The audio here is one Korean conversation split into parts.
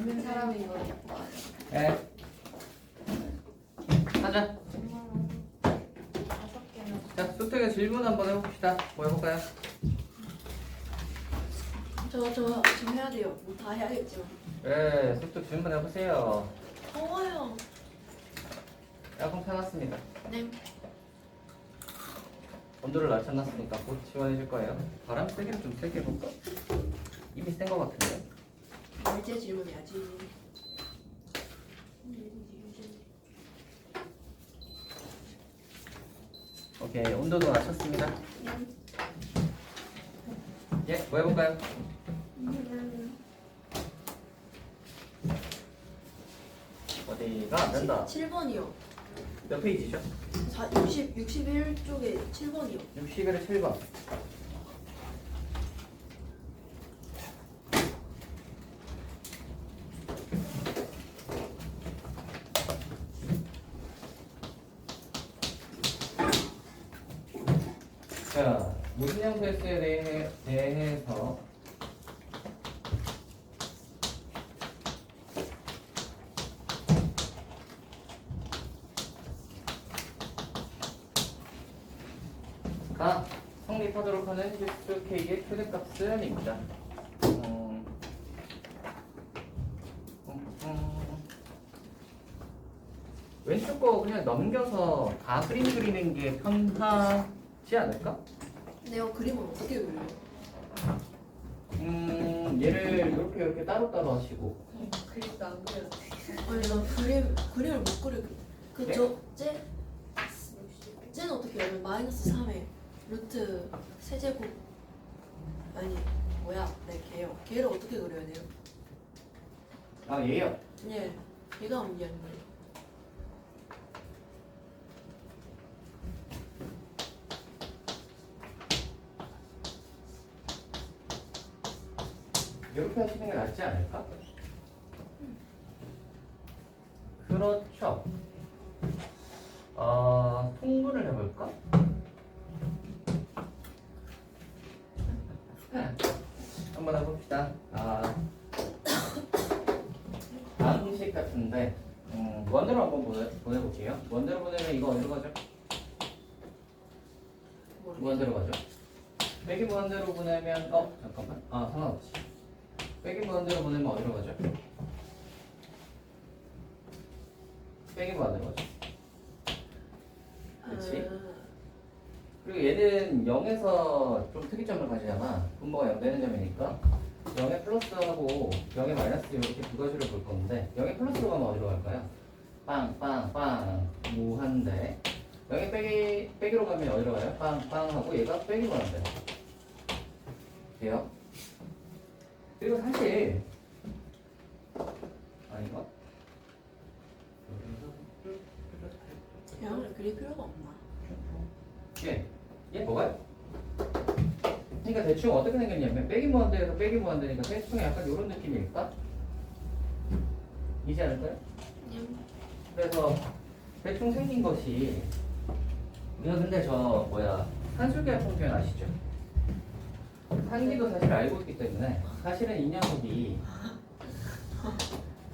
맞는 사람이 이거 예뻐요. 네. 하자. 5개는. 자, 수특의 질문 한번 해봅시다. 뭐 해볼까요? 저 지금 해야 돼요. 뭐 다 해야겠죠. 네, 수특 질문 해보세요. 더워요. 에어컨 켜놨습니다. 네. 온도를 낮춰놨으니까 곧 시원해질 거예요. 바람 세기를 좀 세게 해볼까? 이미 센 거 같은데. 말제 질문해야지. 오케이, 온도도 낮췄습니다. 예, 뭐 해볼까요? 어디가 안 된다. 7번이요. 몇 페이지죠? 61쪽에 7번이요. 61에 7번. 자, 무진형 패스에 대해서 가 성립하도록 하는 실수 K의 최대값은입니다. 왼쪽 거 그냥 넘겨서 다 그림 그리는 게 편하지 않을까? 네요. 그림은 어떻게 그려요? 얘를 이렇게 따로따로 하시고 그립도 안 그려. 아니 나 그림을 못 그려. 네? 쟤는 어떻게 해요? 마이너스 3에 루트 세제곱 아니 뭐야? 네 걔요. 걔를 어떻게 그려야 돼요? 아 얘요. 예. 얘가 문제인 거예요. 이렇게 하시는 게 낫지 않을까? 그렇죠. 통분을 해볼까? 한번 해봅시다. 방식 같은데 원으로 한번 보내볼게요. 원으로 보내면 이거 어디로 가죠? 무한대로 가죠. 빼기 무한대로 보내면 잠깐만. 상관없지. 빼기 무한대로 보내면 어디로 가죠? 빼기 무한대로 가죠. 그렇지? 그리고 얘는 0에서 좀 특이점을 가지잖아. 분모가 0 되는 점이니까 0에 플러스하고 0에 마이너스 이렇게 두 가지를 볼 건데 0에 플러스로 가면 어디로 갈까요? 빵빵빵 무한대. 0에 빼기로 가면 어디로 가요? 빵빵하고 얘가 빼기 무한대. 돼요? 그리고 사실 아닌가? 양을 그릴 필요가 없나? 얘 뭐가요? 그러니까 대충 어떻게 생겼냐면 빼기 무한대에서 빼기 무한대니까 대충 약간 이런 느낌일까? 이지 않을까요? 그래서 대충 생긴 것이 우리가 근데 산술계합 통편 아시죠? 산기도 사실 알고 있기 때문에 사실은 이 녀석이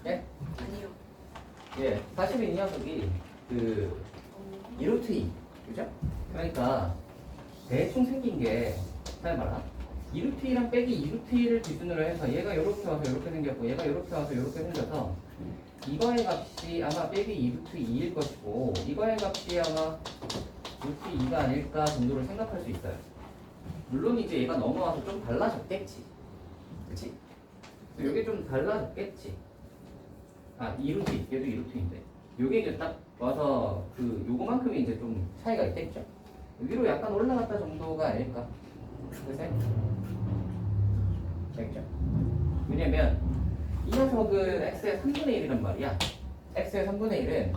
예? 아니요. 예, 사실은 이 녀석이 그 2루트 2 그죠? 그러니까 대충 생긴 게 잘 말아 2루트 2랑 빼기 2루트 2를 기준으로 해서 얘가 이렇게 와서 이렇게 생겼고 얘가 이렇게 와서 이렇게 생겨서 이거의 값이 아마 빼기 2루트 2일 것이고 이거의 값이 아마 루트 2가 아닐까 정도를 생각할 수 있어요. 물론 이제 얘가 넘어와서 좀 달라졌겠지. 그치? 이게 좀 달라졌겠지. 2루트 2, 얘도 2루트인데 요게 이제 딱 와서 요거만큼이 이제 좀 차이가 있겠죠. 위로 약간 올라갔다 정도가 아닐까. 그치? 알겠죠? 왜냐면 이 녀석은 x의 3분의 1이란 말이야. x의 3분의 1은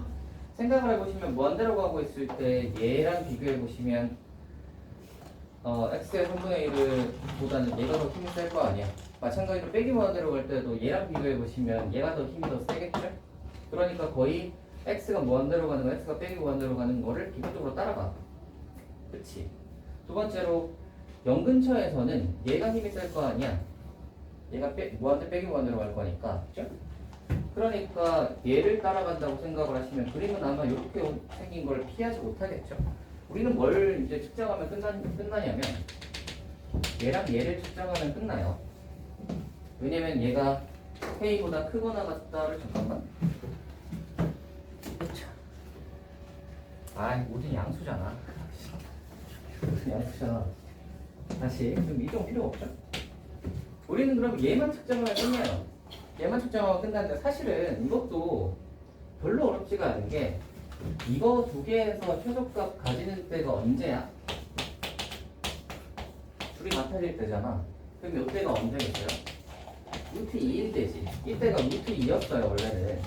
생각을 해보시면 무한대라고 하고 있을 때 얘랑 비교해보시면 x의 3분의 1을 보다는 얘가 더 힘이 셀 거 아니야. 마찬가지로 빼기 무한대로 갈 때도 얘랑 비교해보시면 얘가 더 힘이 더 세겠죠? 그러니까 거의 x가 무한대로 가는 거, x가 빼기 무한대로 가는 거를 기본적으로 따라가. 그치? 두 번째로 0 근처에서는 얘가 힘이 셀 거 아니야. 얘가 무한대 빼기 무한대로 갈 거니까. 그죠? 그러니까 얘를 따라간다고 생각을 하시면 그림은 아마 이렇게 생긴 걸 피하지 못하겠죠. 우리는 뭘 이제 측정하면 끝나냐면 얘랑 얘를 측정하면 끝나요. 왜냐면 얘가 K보다 크거나 같다를 잠깐만. 아, 모든 양수잖아. 모든 양수잖아. 다시 그럼 이종 필요 없죠? 우리는 그럼 얘만 측정하면 끝나요. 얘만 측정하면 끝나는데 사실은 이것도 별로 어렵지가 않은 게 이거 두 개에서 최소값 가지는 때가 언제야? 둘이 같아질 때잖아. 그럼 이때가 언제겠어요? 루트 2일 때지. 이때가 루트 2였어요 원래는.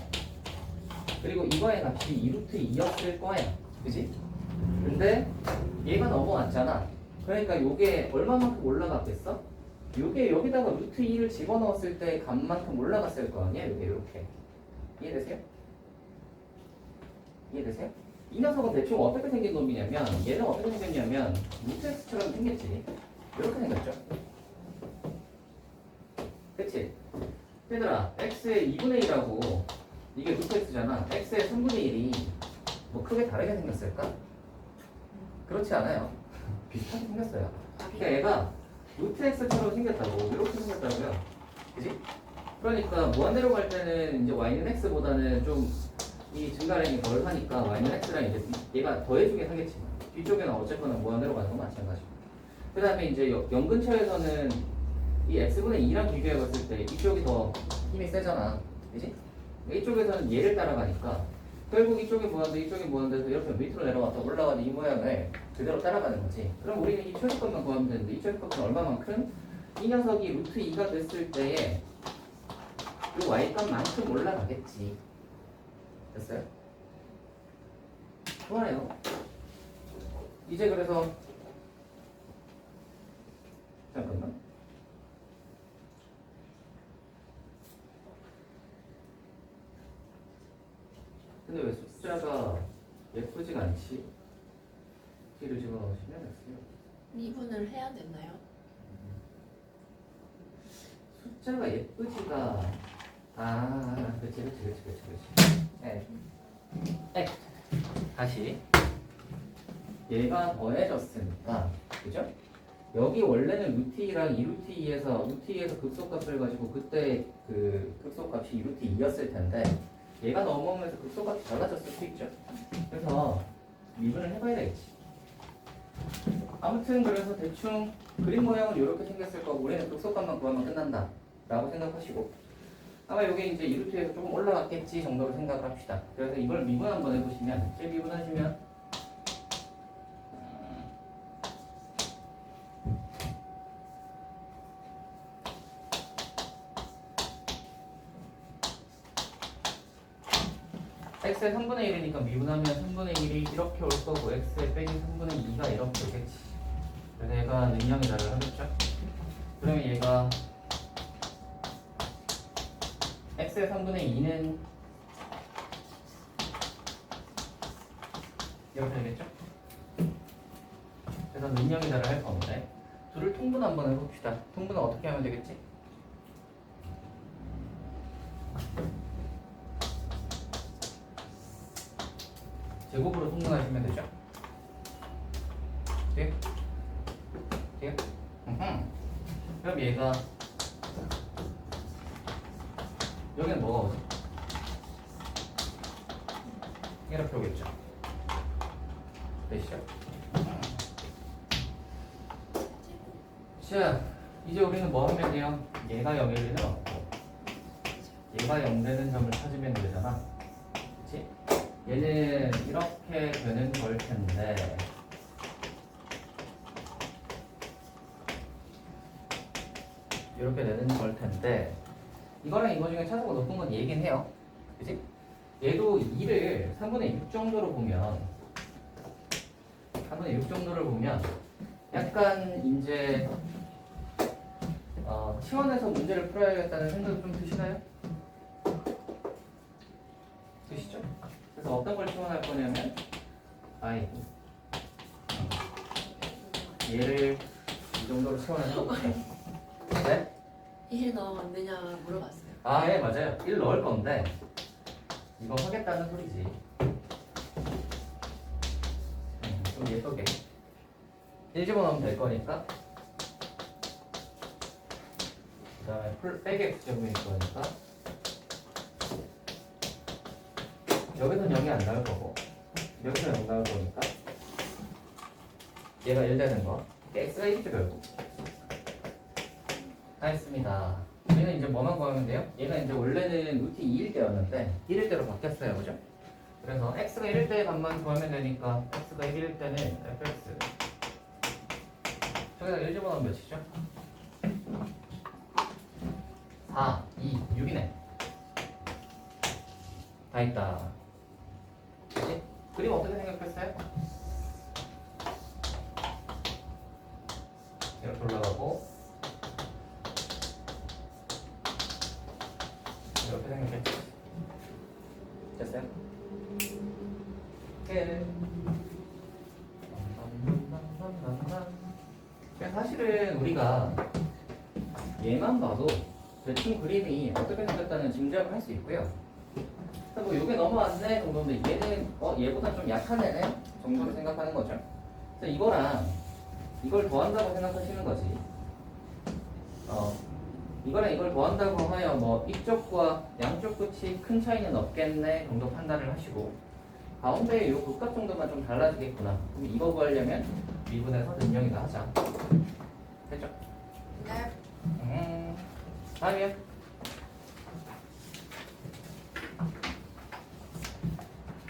그리고 이거의 값이 2루트 2였을 거야. 그지? 근데 얘가 넘어왔잖아. 그러니까 요게 얼마만큼 올라갔겠어? 요게 여기다가 루트 2를 집어넣었을 때 값만큼 올라갔을 거 아니야? 요게 이렇게. 이해되세요? 이해되세요? 이 녀석은 대충 어떻게 생긴 놈이냐면 얘는 어떻게 생겼냐면 루트 x처럼 생겼지. 이렇게 생겼죠. 그치? 얘들아 x의 2분의 1하고 이게 루트 x잖아. x의 3분의 1이 뭐 크게 다르게 생겼을까? 그렇지 않아요. 비슷하게 생겼어요. 그러니까 얘가 루트 x처럼 생겼다고 이렇게 생겼다고요. 그지? 그러니까 무한대로 갈 때는 이제 y는 x보다는 좀 이 증가량이 덜 하니까 y는 x랑 이제 얘가 더해주긴 하겠지만 뒤쪽에는 어쨌거나 무한대로 가는 건 마찬가지고. 그 다음에 이제 0 근처에서는 이 x분의 2랑 비교해봤을 때 이쪽이 더 힘이 세잖아. 그지? 이쪽에서는 얘를 따라가니까 결국 이쪽이 무한대 이쪽이 무한대에서 이렇게 밑으로 내려왔다 올라가는 이 모양을 그대로 따라가는 거지. 그럼 우리는 이 최소값만 구하면 되는데 이 최소값은 얼마만큼? 이 녀석이 루트 2가 됐을 때에 이 y값만큼 올라가겠지. 됐어요? 좋아요. 이제 그래서 잠깐만. 근데 왜 숫자가 예쁘지가 않지? T를 집어넣으시면 됐어요. 미분을 해야 되나요? 숫자가 예쁘지가 그치. 네. 다시 얘가 더해졌으니까 그죠? 여기 원래는 루트 2랑 2루트 2에서 루트 2에서 극소값을 가지고 그때 그 극소값이 2루트 2였을 텐데 얘가 넘어오면서 극소값이 달라졌을 수 있죠. 그래서 미분을 해봐야 되겠지. 아무튼 그래서 대충 그림 모양은 이렇게 생겼을 거고 우리는 극소값만 구하면 끝난다 라고 생각하시고 아마 이게 이제 2루트에서 조금 올라갔겠지 정도로 생각을 합시다. 그래서 이걸 미분 한번 해보시면 제 미분하시면 x의 3분의 1이니까 미분하면 3분의 1이 이렇게 올 거고 x의 빼기 3분의 2가 이렇게 오겠지. 그래서 얘가 능량의 자를 하겠죠. 그러면 얘가 x의 3분의 2는 이렇게 되겠죠. 그래서 능량의 자를 할 겁니다. 둘을 통분 한번 해봅시다. 통분은 어떻게 하면 되겠지? 제곱으로 통분하시면 되죠. 네? 네? 그럼 얘가 여기는 뭐가 오죠? 이렇게 오겠죠. 되시죠? 자, 이제 우리는 뭐 하면 돼요? 얘가 0일 리는 없고 얘가 0 되는 점을 찾으면 되잖아. 그치? 얘는 이렇게 되는 걸 텐데 이렇게 되는 걸 텐데 이거랑 이거 중에 차수가 높은 건 얘긴 해요. 그치? 얘도 2를 3분의 6 정도로 보면 3분의 6 정도를 보면 약간 이제 치원에서 문제를 풀어야겠다는 생각이 좀 드시나요? 드시죠? 그래서 어떤 걸 치원할 거냐면 얘를 이 정도로 치원을 해볼게요. 네? 1 넣으면 안 되냐 물어봤어요. 아, 예, 맞아요. 1 넣을 건데 이거 하겠다는 소리지. 좀 예쁘게 1 집어넣으면 될 거니까. 그 다음에 빼기 x제곱일 거니까 여기서는 0이 안 나올 거고 여기서 0 나올 거니까 얘가 1 되는 거 x가 1이죠 결국. 다 했습니다. 얘는 이제 뭐만 구하면 돼요? 얘가 이제 원래는 루트 2일 때였는데 1일 때로 바뀌었어요, 그죠? 그래서 x가 1일 때의 값만 구하면 되니까 x가 1일 때는 fx 저기다 1 집어넣으면 몇이죠? 4, 2, 6이네. 다 있다. 그치? 그림 어떻게 생각했어요? 이렇게 올라가고 이렇게 생각했죠? 됐어요? 끝. 사실은 우리가 얘만 봐도 대충 그림이 어떻게 생겼다는 짐작을 할 수 있고요. 뭐 이게 넘어왔네 정도인데 얘는 얘보다 좀 약한 애네 정도로 생각하는 거죠. 그래서 이거랑 이걸 더한다고 생각하시는 거지. 이거랑 이걸 더한다고 하여 뭐 이쪽과 양쪽 끝이 큰 차이는 없겠네 정도 판단을 하시고 가운데의 이 극값 정도만 좀 달라지겠구나. 그럼 이거 구하려면 미분해서 능력이다 하자. 됐죠? 네. 다음이요.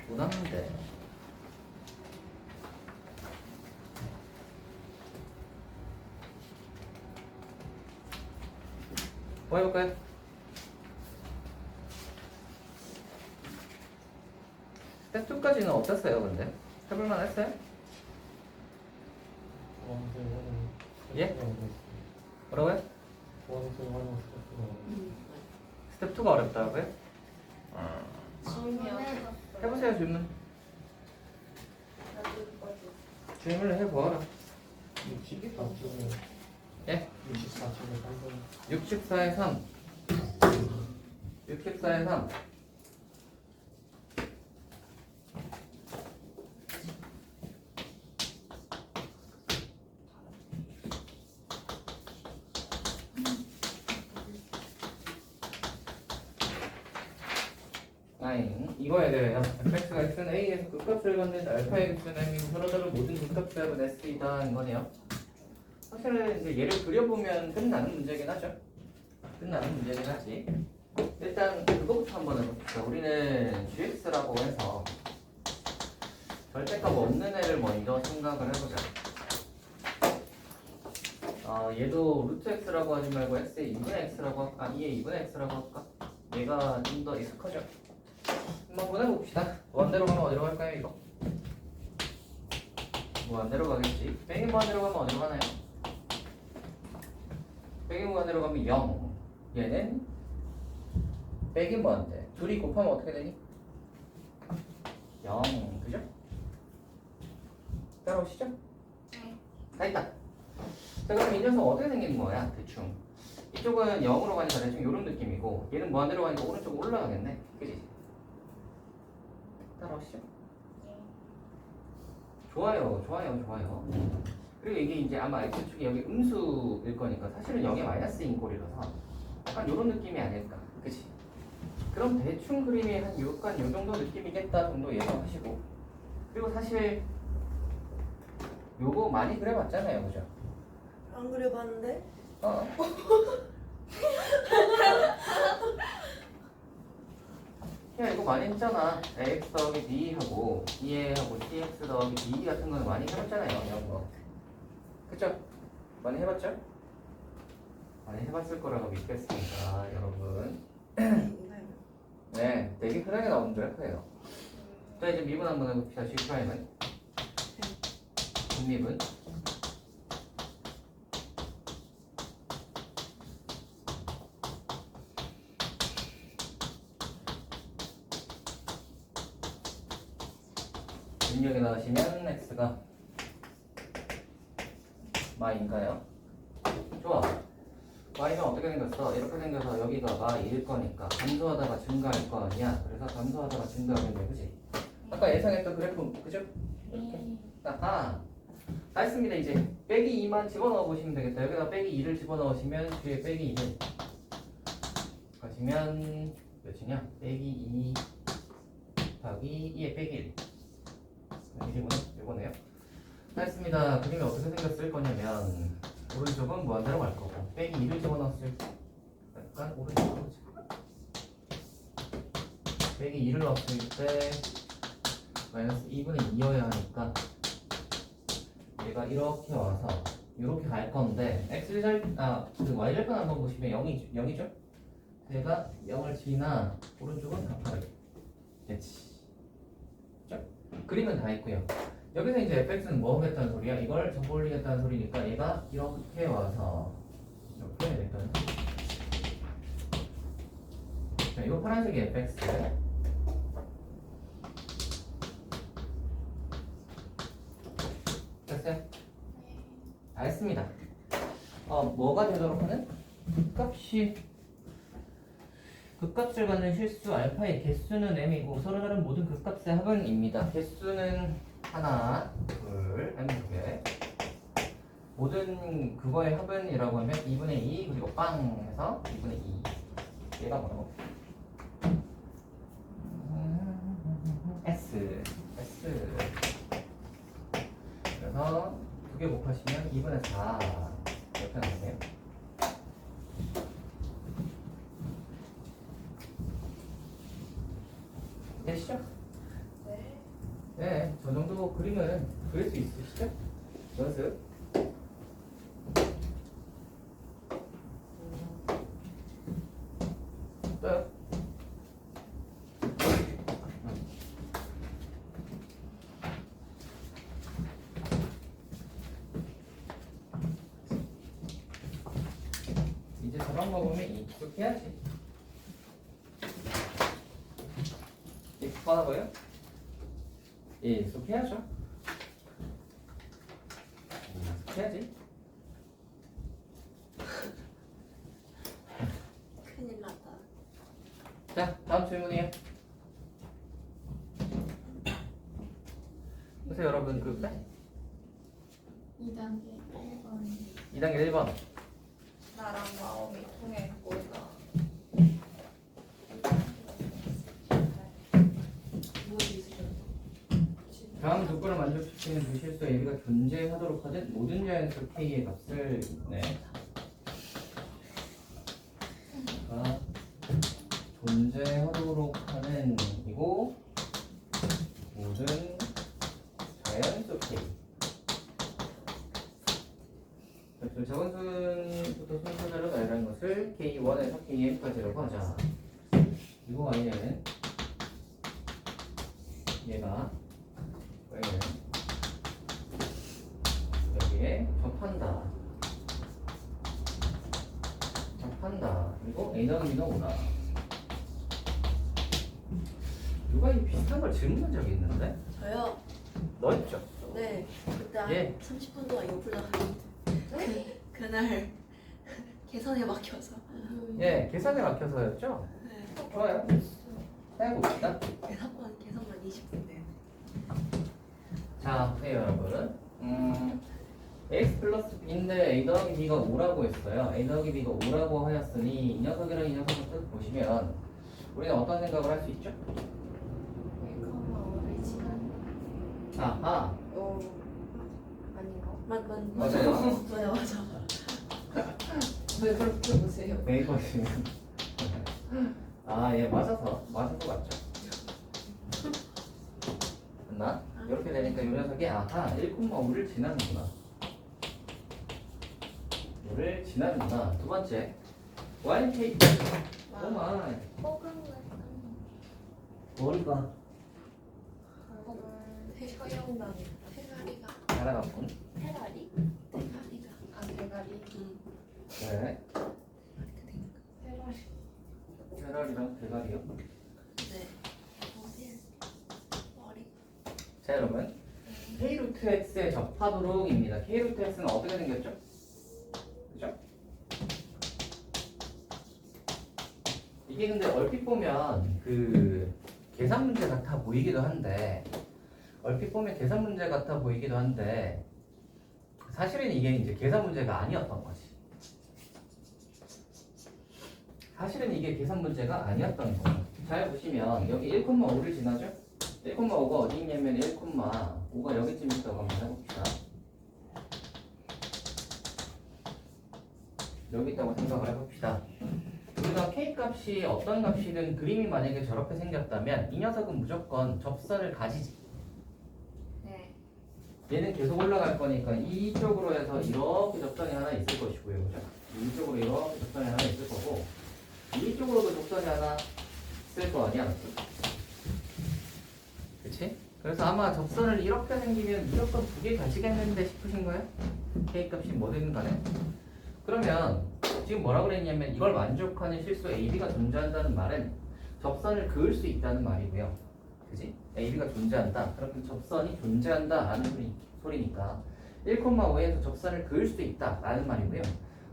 못하는데 뭐 해볼까요? 스텝 2까지는 어땠어요 근데? 해볼만 했어요? 예? 뭐라고요? 스텝 2가 어렵다고요? 해보세요 질문. 질문을 해보아라. 예? 64에 3 64에 3 이거에 대해요. fx가 x는 a에서 극값을 갖는 알파의 x는 m이고 서로 다른 모든 극값값은 s이다 인 거네요. 사실은 이제 얘를 그려보면 끝나는 문제긴 하죠. 끝나는 문제긴 하지. 일단 그거부터 한번 해봅시다. 우리는 gx라고 해서 절대값 없는 애를 먼저 생각을 해보자. 얘도 루트 x라고 하지 말고 x의 2분의 x라고 할까? 2의 2분의 x라고 할까? 얘가 좀 더 익숙하죠. 한번 보내봅시다. 무한대로 가면 어디로 갈까요 이거? 무한대로 가겠지. 빼기 무한대로 가면 어디로 가나요? 빼기 무한대로 가면 0. 얘는 빼기 무한대. 둘이 곱하면 어떻게 되니? 0. 그죠? 따라오시죠? 네. 다 있다. 자 그럼 이 녀석 어떻게 생긴 거야 대충? 이쪽은 0으로 가니까 대충 이런 느낌이고 얘는 무한대로 가니까 오른쪽으로 올라가겠네. 그지? 따라오시죠. 좋아요, 좋아요, 좋아요. 그리고 이게 이제 아마 x축이 여기 음수일 거니까 사실은 0의 마이너스인 꼴이라서 약간 이런 느낌이 아닐까. 그치? 그럼 대충 그림이 한 약간 요 정도 느낌이겠다 정도 예상하시고 그리고 사실 요거 많이 그려봤잖아요, 그죠? 안 그려봤는데? 야 이거 많이 했잖아. ax 더하기 b 하고 2a 하고 cx 더하기 b 같은 거는 많이 해봤잖아요. 이런 거. 그쵸? 많이 해봤죠? 많이 해봤을 거라고 믿겠습니다, 여러분. 네, 되게 흔하게 나오는 줄 알 거예요. 자 이제 미분 한번 해봅시다. G'은 분미분 입력에 나오시면 x가 마인가요? 좋아. y는 어떻게 생겼어? 이렇게 생겨서 여기가 y일 거니까 감소하다가 증가할 거 아니야. 그래서 감소하다가 증가하면 돼, 그지? 아까 예상했던 그래프, 그죠? 이렇게. 다 했습니다. 이제 빼기 2만 집어넣어 보시면 되겠다. 여기다 빼기 2를 집어넣으시면 뒤에 빼기 2를 가시면 몇이냐? 빼기 2 더하기 2에 빼기 1. 이거네요. 다 했습니다. 그림이 어떻게 생겼을 거냐면 오른쪽은 무한대로 갈 거고 빼기 2를 집어넣었을 때 약간 오른쪽으로 빼기 2를 넣었을 때 마이너스 2분의 2여야 하니까 얘가 이렇게 와서 이렇게 갈 건데 그 y절편 한번 보시면 0이죠? 얘가 0을 지나 오른쪽은 가파르게 됐지. 그죠? 그림은 다 했고요. 여기서 이제 fx는 뭐 하겠다는 소리야? 이걸 전부 올리겠다는 소리니까 얘가 이렇게 와서 이렇게 되겠다는 소리. 자, 이거 파란색이 fx. 됐어요? 다 했습니다. 뭐가 되도록 하는? 극값을 갖는 실수 알파의 개수는 m이고 서로 다른 모든 극값의 합은입니다. 개수는 하나, 둘, m 두 개. 모든 그거의 합은이라고 하면 2분의 2 그리고 빵 해서 2분의 2. 얘가 뭐라고? S. 그래서 두 개 곱하시면 2분의 4 이렇게 나오네요. 되시죠? 네, 저 정도 그림은 그릴 수 있으시죠? 연습. 또요? 이제 저런 거 보면 익숙해야지. 익숙하다고요? 익숙해야죠. 익숙해야지. 큰일 났다. 자, 다음 질문이에요. 보세요, 여러분. 그 2단계 1번. 2단계 1번. 나랑 마음이 통했구나. 무엇이 있으셨어? 다음 조건을 만족시키는 무실수 A가 존재하도록 하는 모든 자연수 K의 값을 존재하도록 하는 이고 모든 자연수 K. 적은순부터 순서대로 나열한 것을 K1에서 Km까지라고 하자. 그리고 Y는 얘가 여기에 접한다. 그리고 A 더하기 B가 오다. 누가 이 비슷한 걸 질문한 적이 있는데? 저요? 너 있죠? 네. 그때 한 예. 30분 동안 이거 풀다가 그날 계산에 막혀서. 예, 계산에 막혀서였죠? 네. 좋아요. 해봅시다. 계산만 20분인데. 자, 보세요, 여러분. x 플러스 b인데 a 더하기 b가 5라고 했어요. a 더하기 b가 5라고 하였으니 이 녀석이랑 이 녀석을 뜻 보시면 우리는 어떤 생각을 할 수 있죠? 1,5를 지난. 아하. 아닌가? 맞아요. 맞아. 왜 그렇게 보세요? 네이버 보시면 아, 예, 맞아서 맞죠? 됐나? 이렇게 되니까 이 녀석이 아하 1,5를 지나는구나. 5를 지나는구나. 두 번째 YK 오마이 머리가 서영단. 대가리가. 날아갔군. 대가리가. 아, 대가리. 네. 대가리. 페라리랑 대가리요. 네. 머리. 자, 여러분 K 루트 X에 접하도록입니다. K 루트 X는 어떻게 생겼죠? 그죠? 이게 근데 얼핏 보면 그 계산 문제 같아 보이기도 한데 사실은 이게 이제 계산 문제가 아니었던 거지. 사실은 이게 계산 문제가 아니었던 거예요. 잘 보시면 여기 1,5를 지나죠? 1,5가 어디 있냐면 1,5가 여기쯤 있다고 한번 해봅시다. 여기 있다고 생각을 해봅시다. 우리가 K 값이 어떤 값이든 그림이 만약에 저렇게 생겼다면 이 녀석은 무조건 접선을 가지지. 네. 얘는 계속 올라갈 거니까 이쪽으로 해서 이렇게 접선이 하나 있을 것이고요. 그죠? 이쪽으로 이렇게 접선이 하나 있을 거고 이쪽으로도 접선이 하나 있을 거 아니야? 그치? 그래서 아마 접선을 이렇게 생기면 무조건 두 개 가시겠는데 싶으신 거예요? K 값이 뭐든 간에. 그러면 지금 뭐라 그랬냐면 이걸 만족하는 실수 AB가 존재한다는 말은 접선을 그을 수 있다는 말이고요. 그지? AB가 존재한다. 그럼 접선이 존재한다 라는 소리니까 1,5에서 접선을 그을 수 있다 라는 말이고요.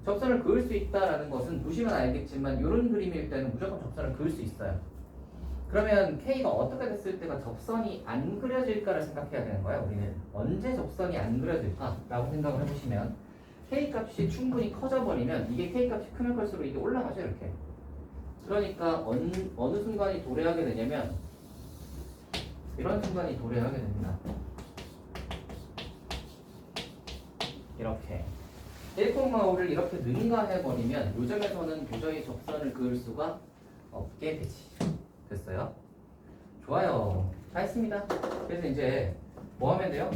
접선을 그을 수 있다라는 것은 보시면 알겠지만 이런 그림일 때는 무조건 접선을 그을 수 있어요. 그러면 K가 어떻게 됐을 때가 접선이 안 그려질까를 생각해야 되는 거예요. 우리는 언제 접선이 안 그려질까라고 생각을 해보시면 K 값이 충분히 커져버리면 이게 K 값이 크면 클수록 이게 올라가죠 이렇게. 그러니까 어느 순간이 도래하게 되냐면 이런 순간이 도래하게 됩니다. 이렇게 1,5를 이렇게 능가해버리면 요점에서는 도저히 접선을 그을 수가 없게 되지. 됐어요? 좋아요. 다 했습니다. 그래서 이제 뭐 하면 돼요?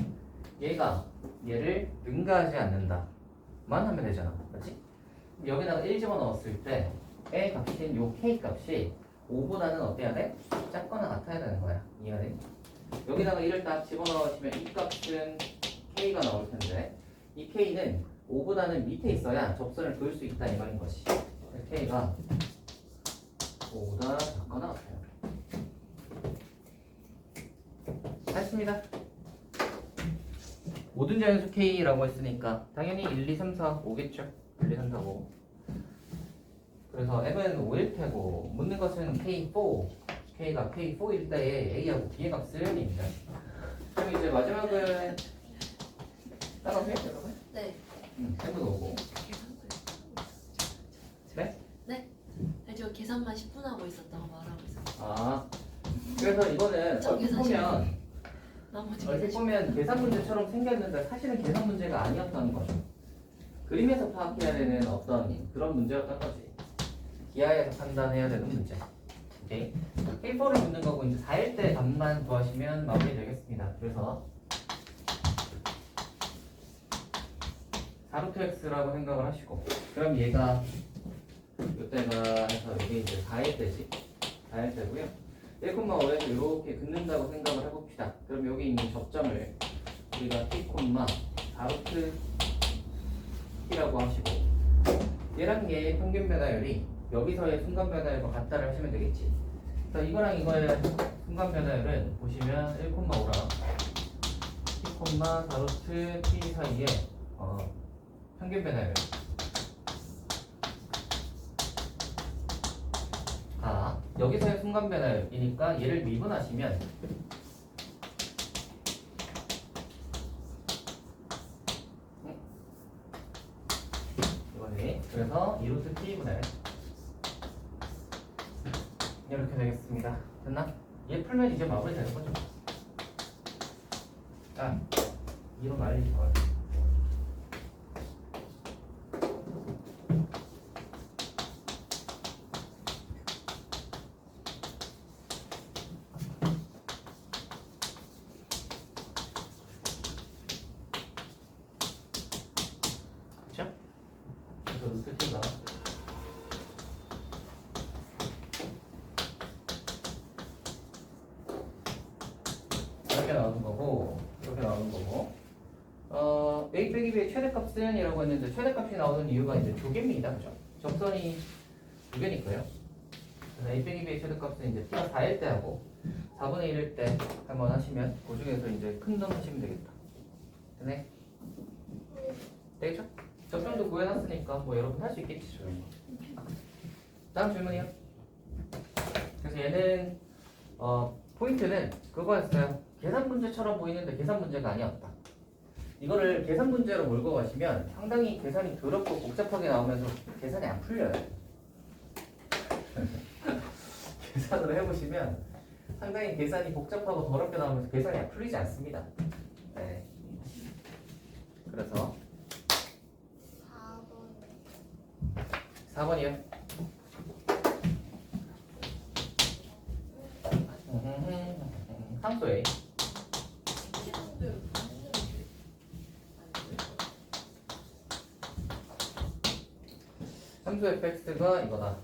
얘를 능가하지 않는다 만 하면 되잖아. 그렇지? 여기다가 1 집어넣었을 때 A 값인 요 K 값이 5보다는 어때야 돼? 작거나 같아야 되는 거야. 이해가 돼? 여기다가 1을 딱 집어넣으시면 이 값은 K가 나올 텐데 이 K는 5보다는 밑에 있어야 접선을 그을 수 있다 이 말인 것이. K가 5보다 작거나 같아요. 했습니다. 모든 자연수 K라고 했으니까 당연히 1, 2, 3, 4, 5겠죠. 1, 2, 3, 4, 5. 그래서 M은 5일 테고 묻는 것은 K4. K가 K4일 때에 A하고 B의 값을 입니다. 그럼 이제 마지막은 따라오세요 여러분. 네. 해보도 오고. 네? 네. 아니, 저 계산만 10분 하고 있었다고 말하고 있었어요. 아 그래서 이거는 저 얼핏 계산 보면 나머지 얼핏 계산 보면 계산 문제처럼 생겼는데 사실은 계산 문제가 아니었다는 거죠. 그림에서 파악해야 되는 어떤 그런 문제였던 거지. 기하에서 판단해야 되는 문제. 오케이. K4를 묻는 거고 이제 4일 때 답만 구하시면 마무리 되겠습니다. 그래서 4루트 x라고 생각을 하시고 그럼 얘가 이때가 해서 이게 이제 4일 때지. 4일 때고요. 1,5에서 이렇게 긋는다고 생각을 해봅시다. 그럼 여기 있는 접점을 우리가 t, 4루트 t라고 하시고 얘랑 얘의 평균 변화율이 여기서의 순간 변화율과 같다를 하시면 되겠지. 그래서 이거랑 이거의 순간 변화율은 보시면 1,5랑 t, 4루트 t 사이에 평균 변화율 여기서의 순간 변화율이니까 얘를 미분하시면 이거네. 그래서 2루트 t분의 이렇게 되겠습니다. 됐나? 얘 풀면 이제 마무리 되는 거죠. 아, 2로 말리지 걸. 루트 t가 이렇게 나오는 거고 이렇게 나오는 거고 A 빼기 B의 최대값은 이라고 했는데 최대값이 나오는 이유가 이제 두 개입니다. 그죠? 접선이 두 개니까요. 그래서 A 빼기 B의 최대값은 이제 T가 4일 때 하고 4분의 1일 때 한번 하시면 그 중에서 이제 큰 놈 하시면 되겠다. 되네? 되겠죠? 접점도 구해놨으니까 뭐 여러분 할 수 있겠지. 다음 질문이요. 그래서 얘는 포인트는 그거였어요. 계산 문제처럼 보이는데 계산 문제가 아니었다. 이거를 계산 문제로 몰고 가시면 상당히 계산이 더럽고 복잡하게 나오면서 계산이 안 풀려요. 계산으로 해보시면 상당히 계산이 복잡하고 더럽게 나오면서 계산이 안 풀리지 않습니다. 네. 그래서 4번이요. 함수에 함수 fx가 이거다.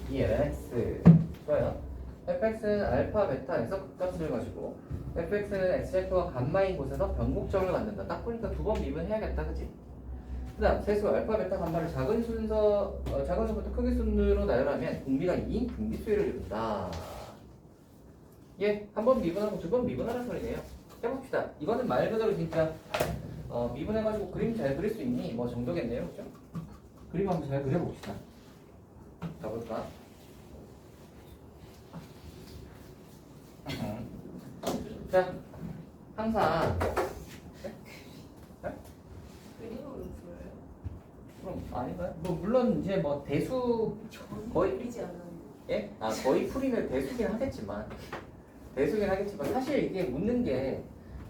ELX 좋아요. fx는 알파, 베타에서 극값을 가지고 fx는 x좌표가 감마인 곳에서 변곡점을 만든다. 딱 보니까 두 번 미분해야겠다, 그치? 그 다음 세수 알파, 베타, 감마를 작은 순서, 작은 수부터 크기 순으로 나열하면 공비가 2인 분비수를 이룬다. 예, 한 번 미분하고 두 번 미분하라는 소리네요. 해봅시다. 이거는 말 그대로 진짜 미분해가지고 그림 잘 그릴 수 있니? 뭐 정도겠네요, 그죠? 그림 한번 잘 그려봅시다. 가볼까? 자, 항상 그림으로 보여요? 그럼 아닌가요? 뭐 물론 이제 뭐 대수 거의 그리지 않았는데. 예? 거의 풀이는 대수긴 하겠지만 사실 이게 묻는 게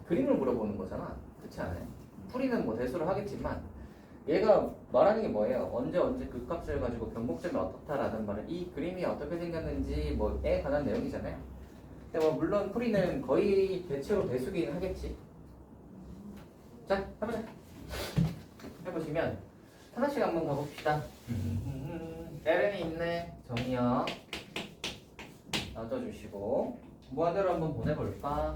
그림을 물어보는 거잖아. 그렇지 않아요? 풀이는 뭐 대수를 하겠지만 얘가 말하는 게 뭐예요? 언제 그 값을 가지고 변곡점이 어떻다라는 말은 이 그림이 어떻게 생겼는지 뭐에 관한 내용이잖아요. 근데 뭐 물론 풀이는 거의 대체로 대수긴 하겠지. 자, 해보자. 해보시면 하나씩 한번 가봅시다. LN이 있네. 정리형 놔둬주시고 무한대로 한번 보내볼까?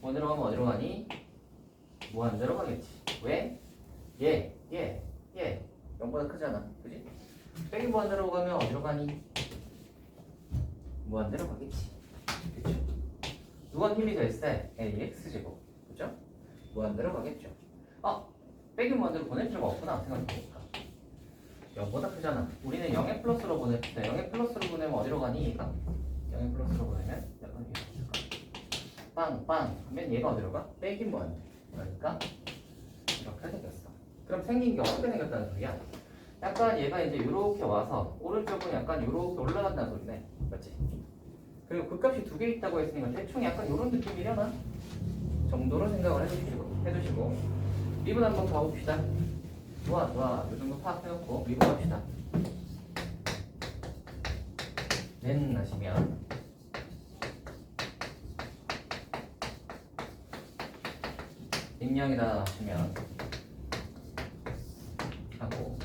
무한대로 가면 어디로 가니? 무한대로 가겠지. 왜? 얘 0보다 크잖아. 그지? 빼기 무한대로 가면 어디로 가니? 무한대로 가겠지. 그쵸? 누가 힘이 더 세? AX제곱. 그죠? 무한대로 가겠죠. 빼기 무한대로 보낼 필요가 없구나 생각해보니까 0보다 크잖아. 우리는 0의 플러스로 보냅시다. 0의 플러스로 보내면 어디로 가니 얘가? 0의 플러스로 보내면 약간 빵빵 하면 얘가 어디로 가? 빼기 무한대. 그러니까 이렇게 생겼어. 그럼 생긴 게 어떻게 생겼다는 소리야? 약간 얘가 이제 이렇게 와서 오른쪽은 약간 이렇게 올라간다는 소리네. 맞지? 그리고 그 값이 두 개 있다고 했으니까 대충 약간 이런 느낌이려나? 정도로 생각을 해주시고 미분 한번 가봅시다. 좋아. 이 정도 파악해놓고 미분 갑시다. 는 하시면 인형이다 하시면 하고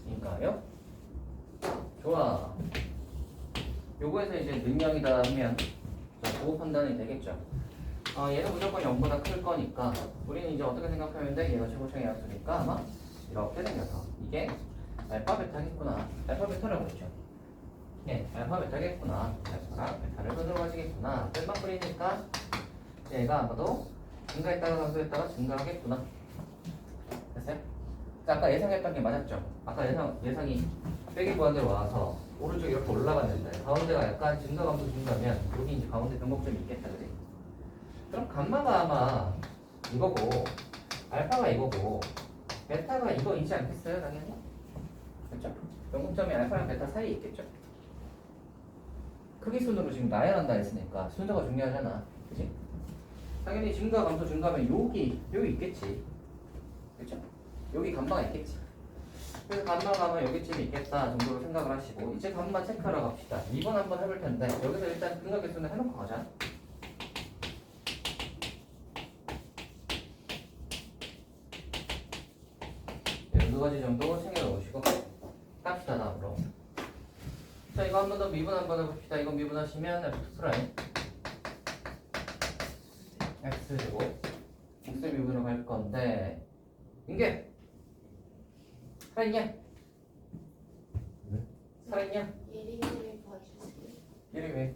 인가요? 좋아. 요거에서 이제 능력이다 하면 보호 판단이 되겠죠. 얘는 무조건 0보다 클 거니까 우리는 이제 어떻게 생각하면 돼? 얘가 최고층의 약수니까 아마 이렇게 생겨서 이게 알파 베타겠구나. 알파 베타라고 했죠. 네, 알파 베타겠구나. 알파랑 베타를 손으로 가지겠구나. 뜰만 뿌리니까 얘가 아마도 증가했다가 감소했다가 증가하겠구나. 됐어요? 자, 아까 예상했던 게 맞았죠? 아까 예상이 빼기 무한대로 와서 오른쪽 이렇게 올라갔는데 가운데가 약간 증가 감소 증가면 여기 이제 가운데 변곡점이 있겠다, 그지? 그럼 감마가 아마 이거고 알파가 이거고 베타가 이거이지 않겠어요, 당연히? 그렇죠? 변곡점이 알파랑 베타 사이에 있겠죠? 크기 순으로 지금 나열한다 했으니까 순서가 중요하잖아, 그지? 당연히 증가 감소 증가하면 여기 있겠지, 그렇죠? 여기 감마가 있겠지. 그래서 감마가 아마 여기쯤에 있겠다 정도로 생각을 하시고 이제 감마 체크하러 갑시다. 2번 한번 해볼 텐데 여기서 일단 근각 개수는 해놓고 가자. 네, 두 가지 정도 챙겨놓으시고 갑시다 다음으로. 자, 이거 한 번 더 미분 한번 해봅시다. 이거 미분하시면 F2 프라임 X제곱 X 미분으로 갈 건데 이게 살아있냐? 살아있냐? 예린이를 봐주세요. 이름이 왜?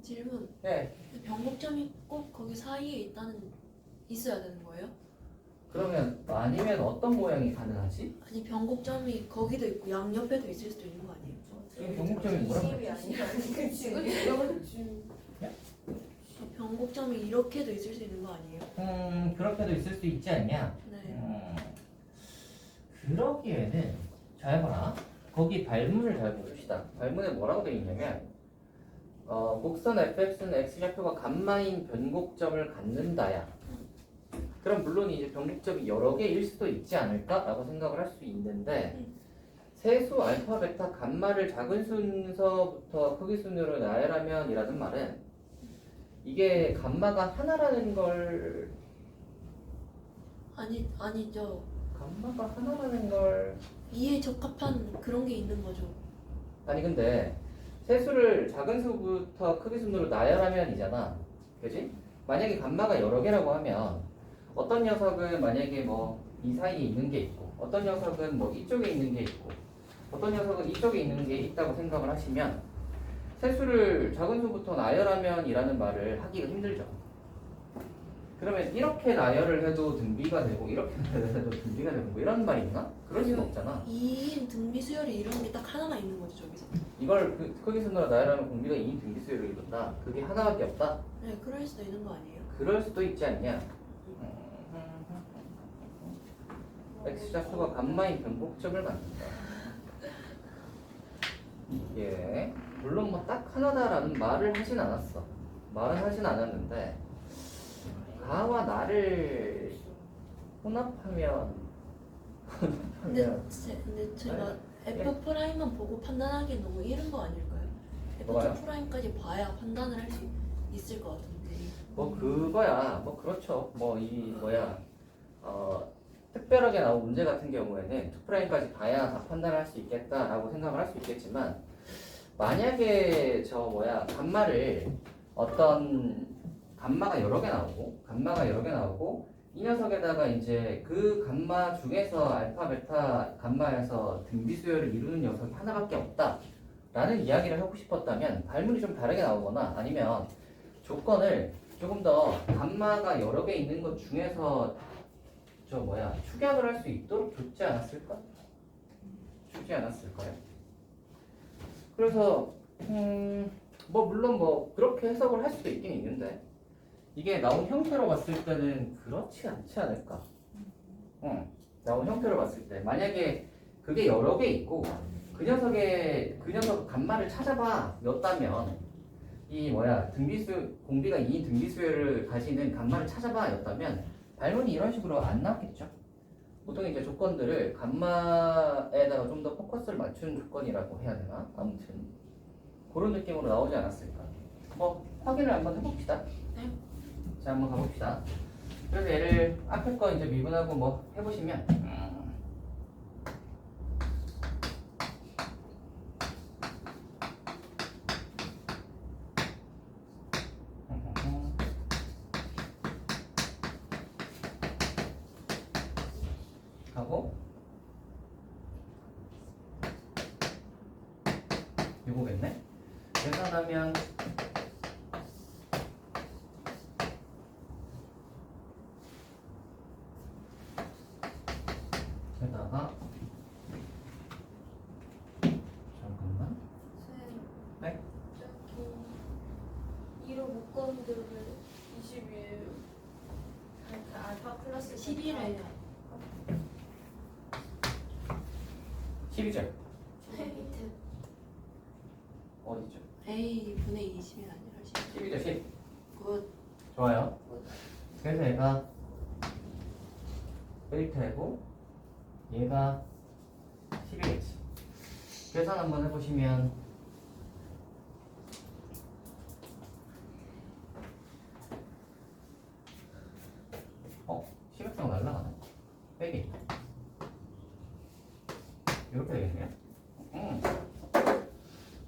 질문. 네. 변곡점이 꼭 거기 사이에 있어야 되는 거예요? 그러면 아니면 어떤 모양이 가능하지? 아니 변곡점이 거기도 있고 양옆에도 있을 수도 있는 거 아니에요? 이게 변곡점이 뭐라고 집이 했지? 아니라 그치. 변곡점이 이렇게도 있을 수 있는 거 아니에요? 그렇게도 있을 수 있지 않냐? 네. 그러기에는 잘 해봐라. 거기 발문을 잘 보십시다. 발문에 뭐라고 되어 있냐면 곡선 fx는 x좌표가 감마인 변곡점을 갖는다야. 그럼 물론 이제 변곡점이 여러 개일 수도 있지 않을까라고 생각을 할 수 있는데 세수 알파 베타 감마를 작은 순서부터 크기 순으로 나열하면이라는 말은 이게 감마가 하나라는 걸 아니죠. 감마가 하나라는 걸 이에 적합한 그런 게 있는 거죠. 아니 근데 세수를 작은 수부터 크기 순으로 나열하면이잖아. 그지? 만약에 감마가 여러 개라고 하면 어떤 녀석은 만약에 뭐 이 사이에 있는 게 있고 어떤 녀석은 뭐 이쪽에 있는 게 있고 어떤 녀석은 이쪽에 있는 게 있다고 생각을 하시면 세수를 작은 수부터 나열하면이라는 말을 하기가 힘들죠. 그러면 이렇게 나열을 해도 등비가 되고 이렇게 나열을 해도 등비가 되고 뭐 이런 말이 있나? 그럴 수는 없잖아. 2인 등비 수열이 이런 게 딱 하나만 있는 거죠 저기서. 이걸 그 크기 순으로 나열하면 공비가 2인 등비수열을 이룬다. 그게 하나밖에 없다? 네, 그럴 수도 있는 거 아니에요? 그럴 수도 있지 않냐? X좌표가 감마인 변곡점을 갖는다. 이게 물론 뭐 딱 하나다라는 말을 하진 않았어. 말은 하진 않았는데 가와 나를 혼합하면 근데 제가 F 프라임만 보고 판단하기엔 너무 이른 거 아닐까요? 뭐가요? F 프라임까지 봐야 판단을 할 수 있을 것 같은데. 뭐 그거야 뭐 그렇죠. 뭐 이 뭐야 특별하게 나온 문제 같은 경우에는 투프라임까지 봐야 다 판단을 할 수 있겠다라고 생각을 할 수 있겠지만 만약에 저 뭐야 감마를 어떤 감마가 여러 개 나오고 이 녀석에다가 이제 그 감마 중에서 알파 베타 감마에서 등비수열을 이루는 녀석이 하나밖에 없다라는 이야기를 하고 싶었다면 발문이 좀 다르게 나오거나 아니면 조건을 조금 더 감마가 여러 개 있는 것 중에서 저 뭐야 축약을 할 수 있도록 주지 않았을까? 주지 않았을까요? 그래서 뭐 물론 뭐 그렇게 해석을 할 수도 있긴 있는데 이게 나온 형태로 봤을 때는 그렇지 않지 않을까? 나온 형태로 봤을 때 만약에 그게 여러 개 있고 그 녀석 감마를 찾아봐 였다면 이 뭐야 공비가 2인 등비수열을 가지는 감마를 찾아봐 였다면 발문이 이런 식으로 안 나왔겠죠. 보통 이제 조건들을 감마에다가 좀 더 포커스를 맞춘 조건이라고 해야 되나? 아무튼 그런 느낌으로 나오지 않았을까. 뭐 확인을 한번 해봅시다. 네. 자 한번 가봅시다. 그래서 얘를 앞에 거 이제 미분하고 뭐 해보시면 하고 요거겠네. 계산하면 게다가 잠깐만 네? 저기 1호 묶음들을 20이에요. 알파 플러스 11이에요. 10이죠? 밑에 어디죠? A 분의 20이 아니라 10. 10이죠 10. 굿. 좋아요. 그래서 얘가 1태고 얘가 10이겠지. 계산 한번 해보시면 시각상 날라가네. 빼기 이렇게 되겠네요.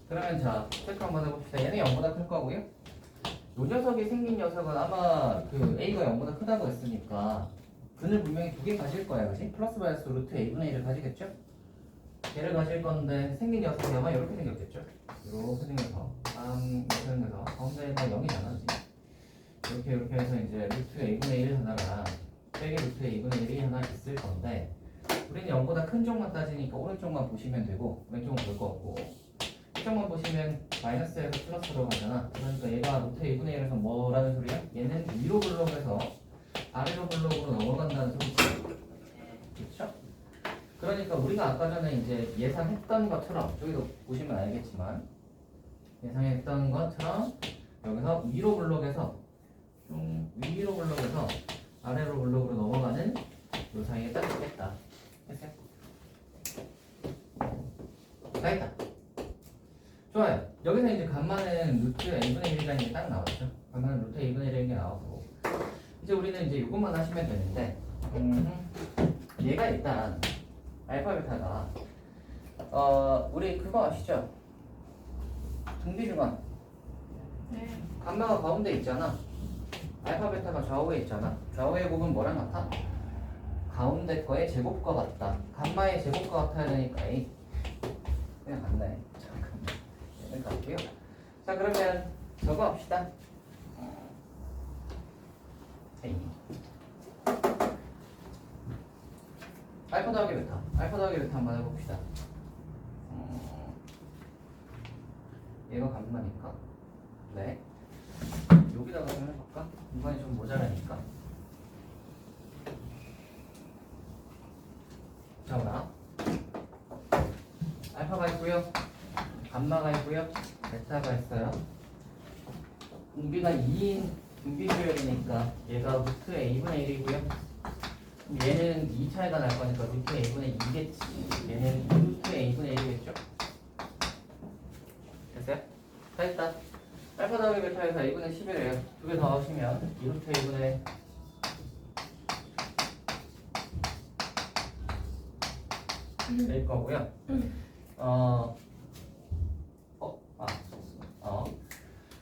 그러면 자 체크 한번 해봅시다. 얘는 0보다 클 거고요. 요 녀석이 생긴 녀석은 아마 그 A가 0보다 크다고 했으니까 근을 분명히 두 개 가질 거야, 그지? 플러스 마이너스 루트 A분의 1을 가지겠죠? 얘를 가질 건데 생긴 녀석이 아마 이렇게 생겼겠죠? 이렇게 생겨서 이렇게 생겨서 가운데가 0이잖아 지금. 이렇게 해서 이제 루트 a분의 1 하나가 빼기 루트 a분의 1이 하나 있을 건데 우리는 0보다 큰 쪽만 따지니까 오른쪽만 보시면 되고 왼쪽은 볼 거 없고 이쪽만 보시면 마이너스에서 플러스로 가잖아. 그러니까 얘가 루트 a분의 1에서 뭐라는 소리야? 얘는 위로 블록에서 아래로 블록으로 넘어간다는 소리지. 그렇죠? 그러니까 우리가 아까 전에 이제 예상했던 것처럼 저기도 보시면 알겠지만 예상했던 것처럼 여기서 위로 블록에서 위로 블록에서 아래로 블록으로 넘어가는 요 사이에 딱 있겠다. 됐어요? 다 했다. 좋아요. 여기서 이제 간만은 루트 a분의 1이라는 게 딱 나왔죠. 간만은 루트 a분의 1이라는 게 나오고 이제 우리는 이제 이것만 하시면 되는데 얘가 일단 알파 베타가 우리 그거 아시죠? 등비주간 네. 감마가 가운데 있잖아. 알파 베타가 좌우에 있잖아. 좌우의 곱은 뭐랑 같아? 가운데 거의 제곱과 같다. 감마의 제곱과 같아야 되니까 A. 그냥 같네. 잠깐만. 얘는 같고요. 자 그러면 저거 합시다. A. 알파 더하기 베타. 알파 더하기 베타 한번 해봅시다. 얘가 감마니까. 네. 여기다가 좀 해볼까? 공간이 좀 모자라니까. 자오라. 알파가 있고요. 감마가 있고요. 베타가 있어요. 공비가 2인 등비주역이니까 얘가 루트 a분의 1이고요. 얘는 2차이가 날 거니까 루트 a분의 2겠지. 얘는 루트 a분의 1이겠죠. 됐어요? 다 했다. 알파 더하기 베타에서 a분의 11이에요. 두 개 더 하시면 2루트 a분의 될 거고요.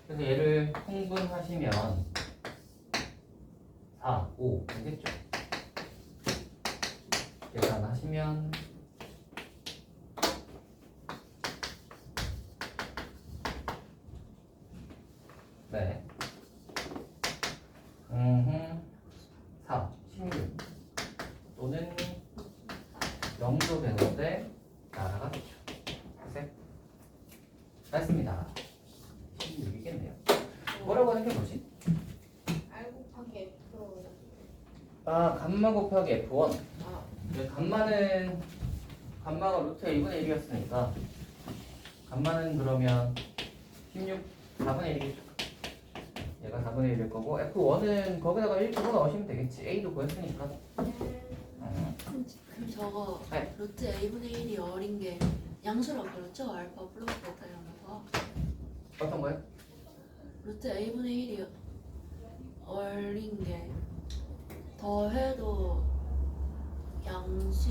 그래서 얘를 통분하시면 4, 5 되겠죠. 계산하시면 네. 4, 16 또는 0도 되는데 날아가겠죠. 됐어요? 맞습니다. 16이겠네요. 뭐라고 하는 게 뭐지? R 곱하기 F. 감마 곱하기 F1. 아, 감마가 루트 a분의 1이었으니까 감마는 그러면 16 4분의 1이겠죠. 얘가 4분의 1일 거고 F1은 거기다가 1 집어넣으시면 되겠지. A도 구했으니까. 그럼 저거 네. 루트 a분의 1이 어린 게 양수라고 그랬죠? 알파 플러스 베타 이러면서 어떤 거요? 루트 a분의 1이 어린 게 더해도 양수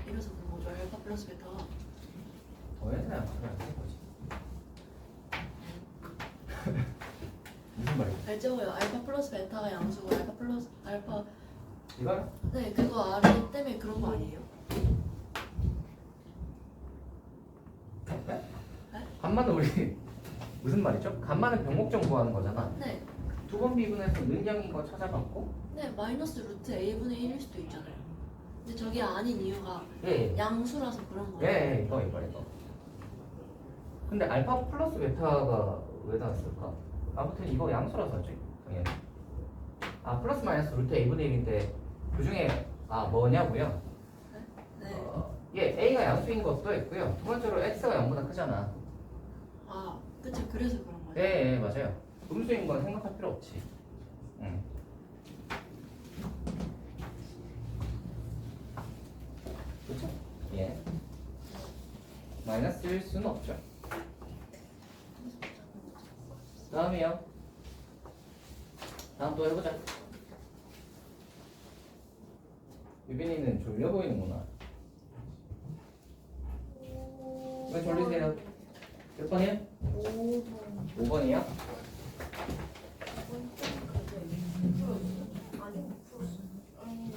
이래서 그런 거죠. 알파 플러스 베타가 더해서야 그래 안 거지. 무슨 말이야? 알죠? 알파 플러스 베타가 양수고 알파 플러스 알파 이거요? 네 그거 아래 때문에 그런 거 아니에요? 네? 감마는 우리 무슨 말이죠? 감마는 병목점 구하는 거잖아. 네. 두 번 미분해서 능량인 거 찾아봤고. 네 마이너스 루트 a분의 1일 수도 있잖아요. 근데 저게 아닌 이유가 예. 양수라서 그런 거예요. 예, 이거. 근데 알파 플러스 베타가 왜 닿았을까? 아무튼 이거 양수라서지, 당연히. 플러스 마이너스 루트 a분의 1인데 그 중에 뭐냐고요? 네. 예, a가 양수인 것도 있고요. 두 번째로 x가 0보다 크잖아. 아 그쵸 그래서 그런 거예요. 예, 맞아요. 음수인 건 생각할 필요 없지. 응. 그렇죠? 예. 마이너스일 수는 없죠. 다음이요. 다음 또 해보자. 유빈이는 졸려 보이는구나. 왜 졸리세요? 몇 번이요? 5번. 5번이요? 아니, 풀었어. 아니,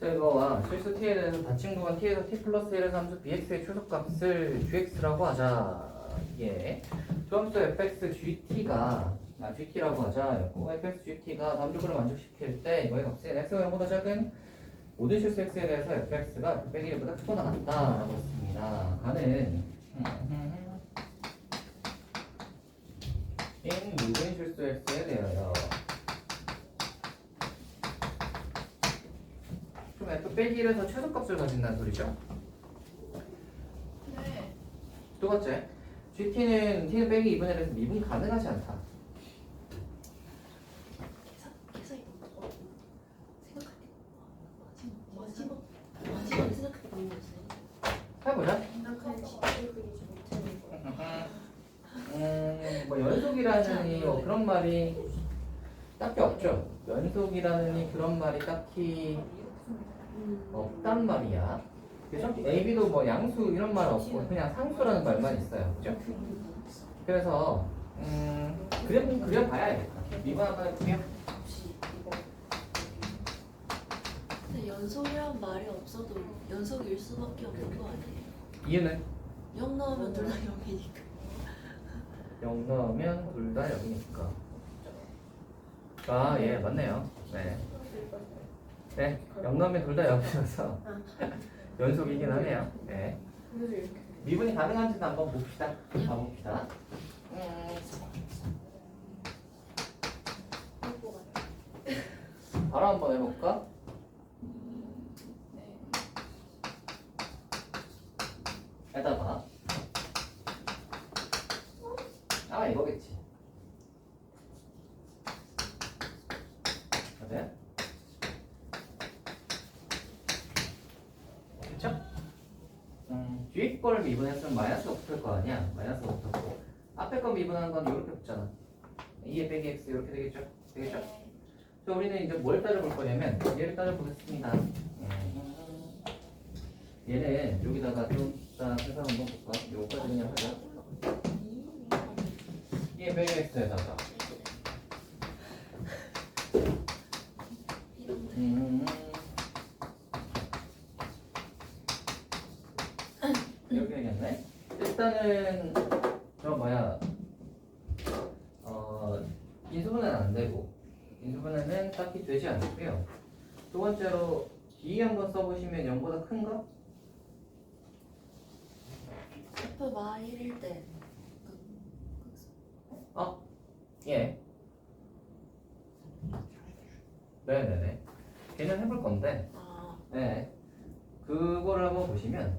자, 이거와 실수 t에 대해서 닫힌 구간 t에서 t 플러스 1에서 함수 bx의 최소값을 gx라고 하자. 이게 조함수 fx gt라고 하자. fx gt가 다음 조건을 만족시킬 때 이거의 값은 x가 0보다 작은 모든 실수 x에 대해서 fx가 빼기 1보다 크거나 같다라고 했습니다. 가는 모든 실수 x에 대하여 그럼 f 빼기 1에서 최소값을 가진다는 소리죠? 네. 두 번째, t는 빼기 2분의 1에서 미분 가능하지 않다. 계산이 너무 어려워. 마지막에 생각할 때 너무 어려웠어요. 해보자. 생각할 지표를 그리지 못하는 거. 뭐 연속이라는 뭐 그런 말이 딱히 없죠. 연속이라는 그런 말이 딱히 없단 말이야. 그죠? AB도 뭐 양수 이런 말 없고 그냥 상수라는 말만 있어요. 그죠? 그래서 그려봐야 알겠다. 미분 한번 해볼게요. 근데 연속이란 말이 없어도 연속일 수밖에 없는 거 아니에요? 이유는 0 넣으면 둘 다 0이니까. 0 넣으면 둘 다 0이니까. 아, 예, 맞네요. 네. 네, 0 넣으면 둘 다 0이어서 연속이긴 하네요. 네. 그래서 이렇게. 미분이 가능한지는 한번 봅시다. 가봅시다. 할 것 같아요. 바로 한번 해볼까? 네. 에다가 아마 이거겠지. 맞아요? 그쵸? 뒤에 거를 미분했으면 마이너스가 붙을 거 아니야? 마이너스가 붙었고 앞에 거 미분한 건 이렇게 붙잖아. 2에 빼기 x 이렇게 되겠죠? 되겠죠? 그래서 우리는 이제 뭘 따져볼 거냐면 얘를 따져보겠습니다. 얘는 여기다가 좀 해서 한번 볼까? 요거까지 그냥 하자. 2에 빼기 x에다가 이렇게 되겠네. 일단은 저 뭐야 인수분해는 안 되고 인수분해는 딱히 되지 않고요. 두 번째로 D 한번 써보시면 0보다 큰가? F 마일일 때 예. 네네네. 걔는 해볼 건데, 네. 그거를 한번 보시면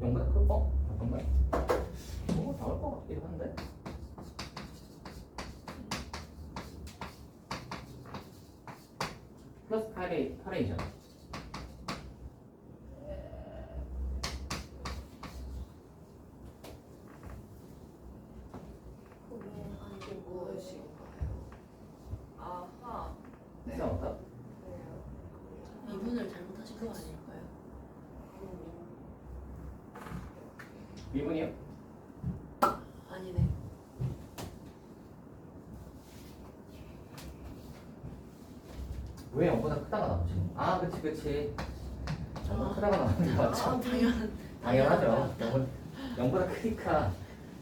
0보다 크고? 잠깐만. 나올 것 같기도 한데. 플러스 8A잖아. 이게 무엇인가요? 아하. 이상하다. 미분을 잘못하신 거 아닐까요? 미분이요? 아니네. 왜 0보다 크다가 나오지? 아, 그치. 0보다 크다가 나오는 거 맞죠? 당연하죠. 0보다 크니까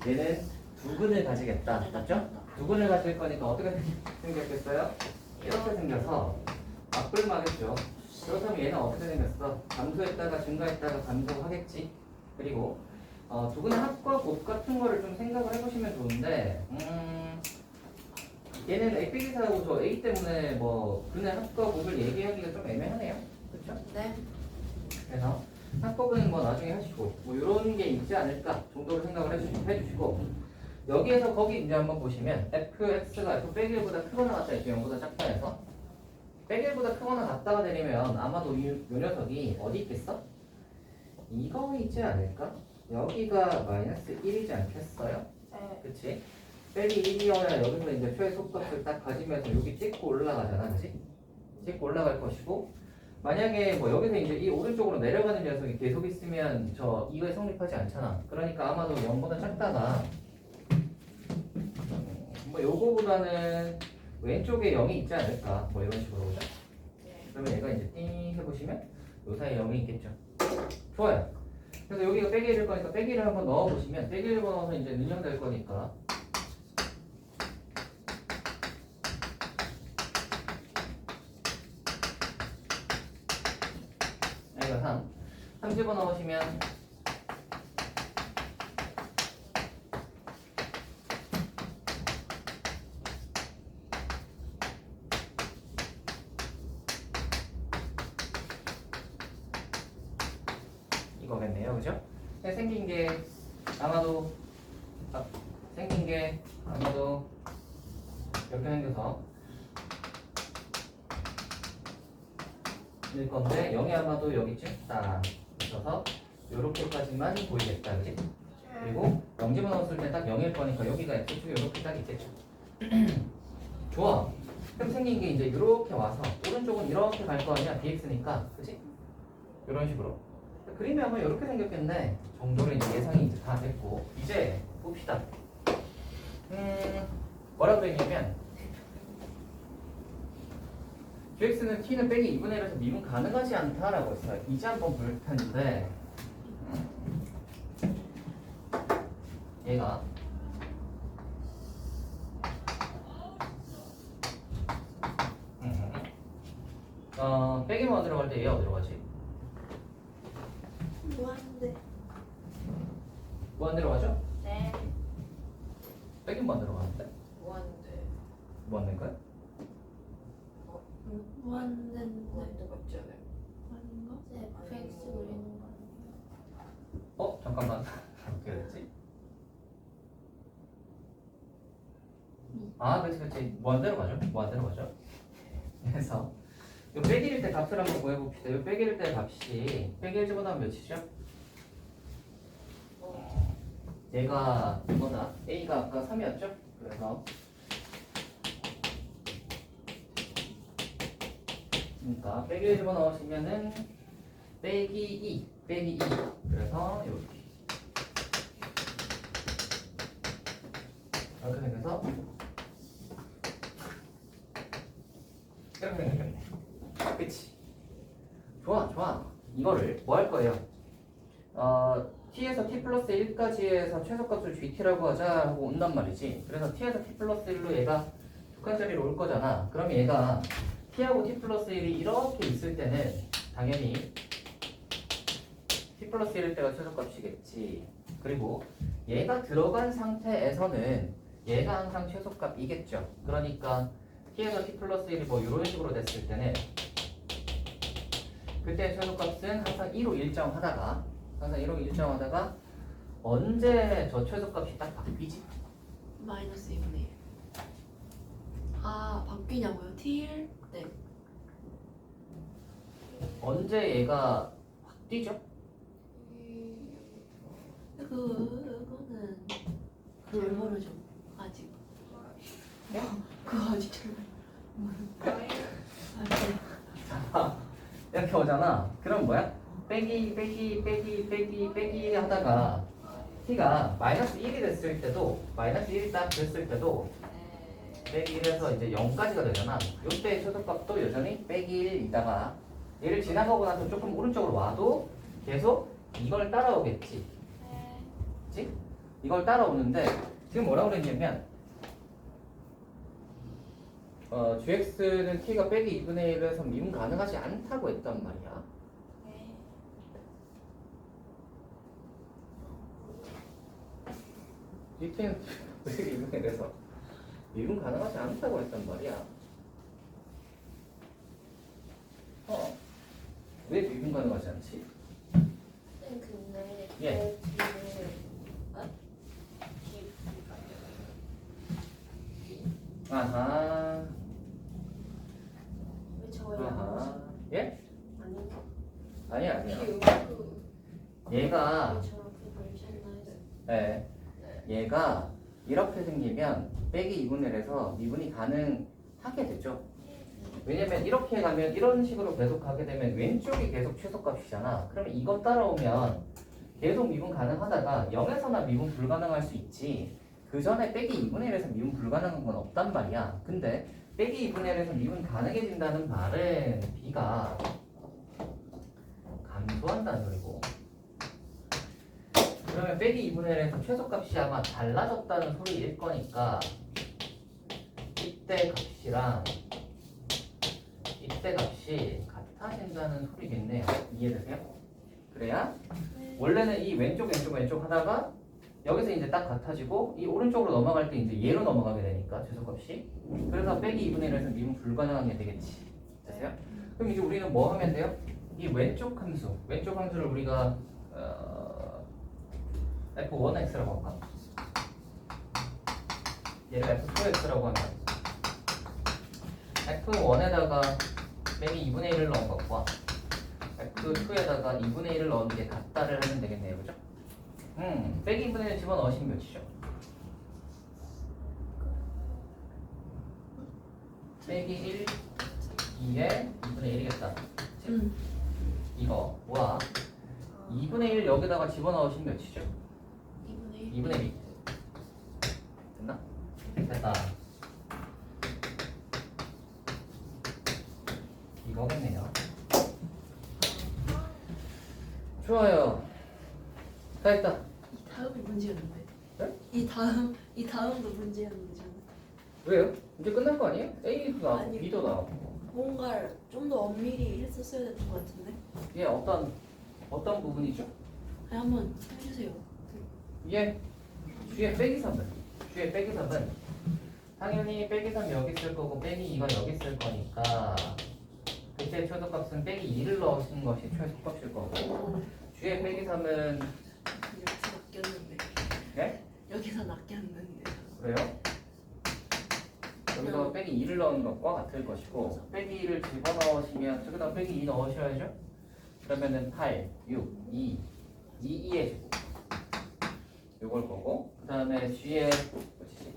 얘는 두근을 가지겠다. 맞죠? 두근을 가질 거니까 어떻게 생겼겠어요? 이렇게 생겨서 맞불맞겠죠. 그렇다면 얘는 어떻게 생겼어? 감소했다가 증가했다가 감소하겠지. 그리고 두근의 합과 곱 같은 거를 좀 생각을 해보시면 좋은데 얘는 A 빼기사하고 저 A 때문에 뭐 근의 합과 곱을 얘기하기가 좀 애매하네요. 그렇죠? 네. 그래서 합법은 뭐 나중에 하시고 뭐 이런 게 있지 않을까 정도로 생각을 해주시고 여기에서 거기 이제 한번 보시면 fx가 f 빼기 1보다 크거나 같다 했죠. 0보다 작다 해서 빼기 1보다 크거나 같다가 되면 아마도 요 녀석이 어디 있겠어? 이거 있지 않을까? 여기가 마이너스 1이지 않겠어요? 네. 그치? 빼기 1이어야 여기서 이제 최소값을 딱 가지면서 여기 찍고 올라가잖아. 그치? 찍고 올라갈 것이고 만약에 뭐 여기서 이제 이 오른쪽으로 내려가는 녀석이 계속 있으면 저 이거에 성립하지 않잖아. 그러니까 아마도 0보다 작다가 뭐 요거보다는 왼쪽에 0이 있지 않을까? 뭐 이런 식으로 보죠. 네. 그러면 얘가 이제 띵 해보시면 요 사이에 0이 있겠죠. 좋아요. 그래서 여기가 빼기 1일 거니까 빼기 1을 한번 넣어보시면 빼기 1 넣어서 이제 능형될 거니까 여기가 3 집어넣으시면 이거겠네요, 그죠? 생긴 게 아마도 이렇게 생겨서 일 건데 0이 아마도 여기쯤 딱 있어서 요렇게까지만 보이겠다, 그지? 그리고 0 집어넣었을 때 딱 0일 거니까 여기가 X축이 이렇게 딱 있겠죠. 좋아. 그럼 생긴 게 이제 이렇게 와서 오른쪽은 이렇게 갈 거 아니야, dx니까, 그지? 이런 식으로. 그림이 아마 이렇게 생겼겠네. 정도로 이제 예상이 이제 다 됐고 이제 봅시다. 뭐라고 했냐면 qx는 t는 빼기 2분의 1에서 미분 가능하지 않다라고 했어요. 이제 한번 볼 텐데 얘가 빼기만 들어갈 때 얘가 어디로 가지? 무한대. 뭐 안 들어가죠? 네. 빼기만 안 들어가는데? 무한대. 뭐 안 될까요? 무한대인데 무한대 맞지 않아요? 아닌가? 네. fx 그리는 거 아니에요? 잠깐만. 어떻게 됐지? 그렇지. 뭐 안 들어가죠? 뭐 안 들어가죠? 그래서 요 빼기일 때 값을 한번 구해봅시다. 요 빼기일 때 값이 빼기 1 집어넣으면 몇이죠? 얘가 이거다. A가 아까 3이었죠? 그래서 그러니까 빼기 1 집어넣으시면은 빼기 2 그래서 이렇게 이렇게 생겨서 이렇게 생겼네. 그치? 좋아. 이거를 뭐 할 거예요? t에서 t 플러스 1까지 해서 최소값을 gt라고 하자 하고 온단 말이지. 그래서 t에서 t 플러스 1로 얘가 두 칸짜리로 올 거잖아. 그럼 얘가 t하고 t 플러스 1이 이렇게 있을 때는 당연히 t 플러스 1일 때가 최소값이겠지. 그리고 얘가 들어간 상태에서는 얘가 항상 최소값이겠죠. 그러니까 t에서 t 플러스 1이 뭐 이런 식으로 됐을 때는 그때 최소값은 항상 2로 일정하다가 언제 저 최소값이 딱 바뀌지? 마이너스 2분의 1. 바뀌냐고요? T일? 네. 언제 얘가 확 뛰죠? 그거는 잘 모르죠. 아직. 그거 아직 잘 모르. 이렇게 오잖아. 그럼 뭐야? 빼기 하다가 t가 마이너스 1이 됐을 때도 마이너스 1이 딱 됐을 때도 빼기 1에서 이제 0까지가 되잖아. 이때 최소값도 여전히 빼기 1이다가 얘를 지나가고 나서 조금 오른쪽으로 와도 계속 이걸 따라오겠지. 그치? 이걸 따라오는데 지금 뭐라고 그랬냐면 gx는 t가 빼기 2분의 1에서 미분 가능하지 않다고 했단 말이야. t는 빼기 2분의 1에서 미분 가능하지 않다고 했단 말이야. 왜 미분 가능하지 않지? 근데 예. 아하. 왜 저희 아하. 예? 아닌가? 아니야. 그 얘가 왜 저렇게 걸쳤나 해서. 네. 얘가 이렇게 생기면 빼기 2분의 1에서 미분이 가능하게 되죠. 왜냐면 이렇게 가면 이런 식으로 계속 가게 되면 왼쪽이 계속 최소값이잖아. 그러면 이거 따라오면 계속 미분 가능하다가 0에서나 미분 불가능할 수 있지. 그 전에 빼기 2분의 1에서 미분 불가능한 건 없단 말이야. 근데 빼기 2분의 1에서 미분 가능해진다는 말은 b가 감소한다는 소리고, 그러면 빼기 2분의 1에서 최소값이 아마 달라졌다는 소리일 거니까 이때 값이랑 이때 값이 같아진다는 소리겠네요. 이해되세요? 그래야 원래는 이 왼쪽 하다가 여기서 이제 딱 같아지고 이 오른쪽으로 넘어갈 때 이제 얘로 넘어가게 되니까 최소값이. 그래서 빼기 2분의 1에서 미분 불가능한 게 되겠지. 됐어요? 그럼 이제 우리는 뭐 하면 돼요? 이 왼쪽 함수를 우리가 f1x라고 할까? 얘를 f2x라고 하면 f1에다가 빼기 2분의 1을 넣은 것과 f2에다가 2분의 1을 넣은 게 같다를 하면 되겠네요. 그죠? 빼기 2분의 1 집어넣으시면 몇이죠? 빼기 1, 2에 2분의 1이겠다. 이거 와 2분의 1 여기다가 집어넣으시면 몇이죠? 2분의 1. 2분의 2 됐나? 됐다. 이거겠네요. 좋아요. 다 했다. 이 다음이 문제였는데. 네? 이 다음도 문제였는데. 왜요? 이제 끝날 거 아니에요? A도 나오고 아니. B도 나오고. 뭔가를 좀 더 엄밀히 했었어야 됐던 것 같은데. 이게 어떤 부분이죠? 아니, 한번 해주세요. 이게 뒤에 빼기 3은 당연히 빼기 3 여기 있을 거고 빼기 2가 여기 있을 거니까 그때 최소값은 빼기 2를 넣으신 것이 최소값일 거고 뒤에 빼기 3은 여기서 낚였는데. 네? 여기서 낚였는데. 그래요? 여기서 빼기 2를 넣은 것과 같을 것이고 빼기 2를 집어넣으시면 저기다 빼기 2 넣으셔야죠? 그러면은 8, 6, 2, 2의 제곱 요걸 거고 그 다음에 G의 뭐지?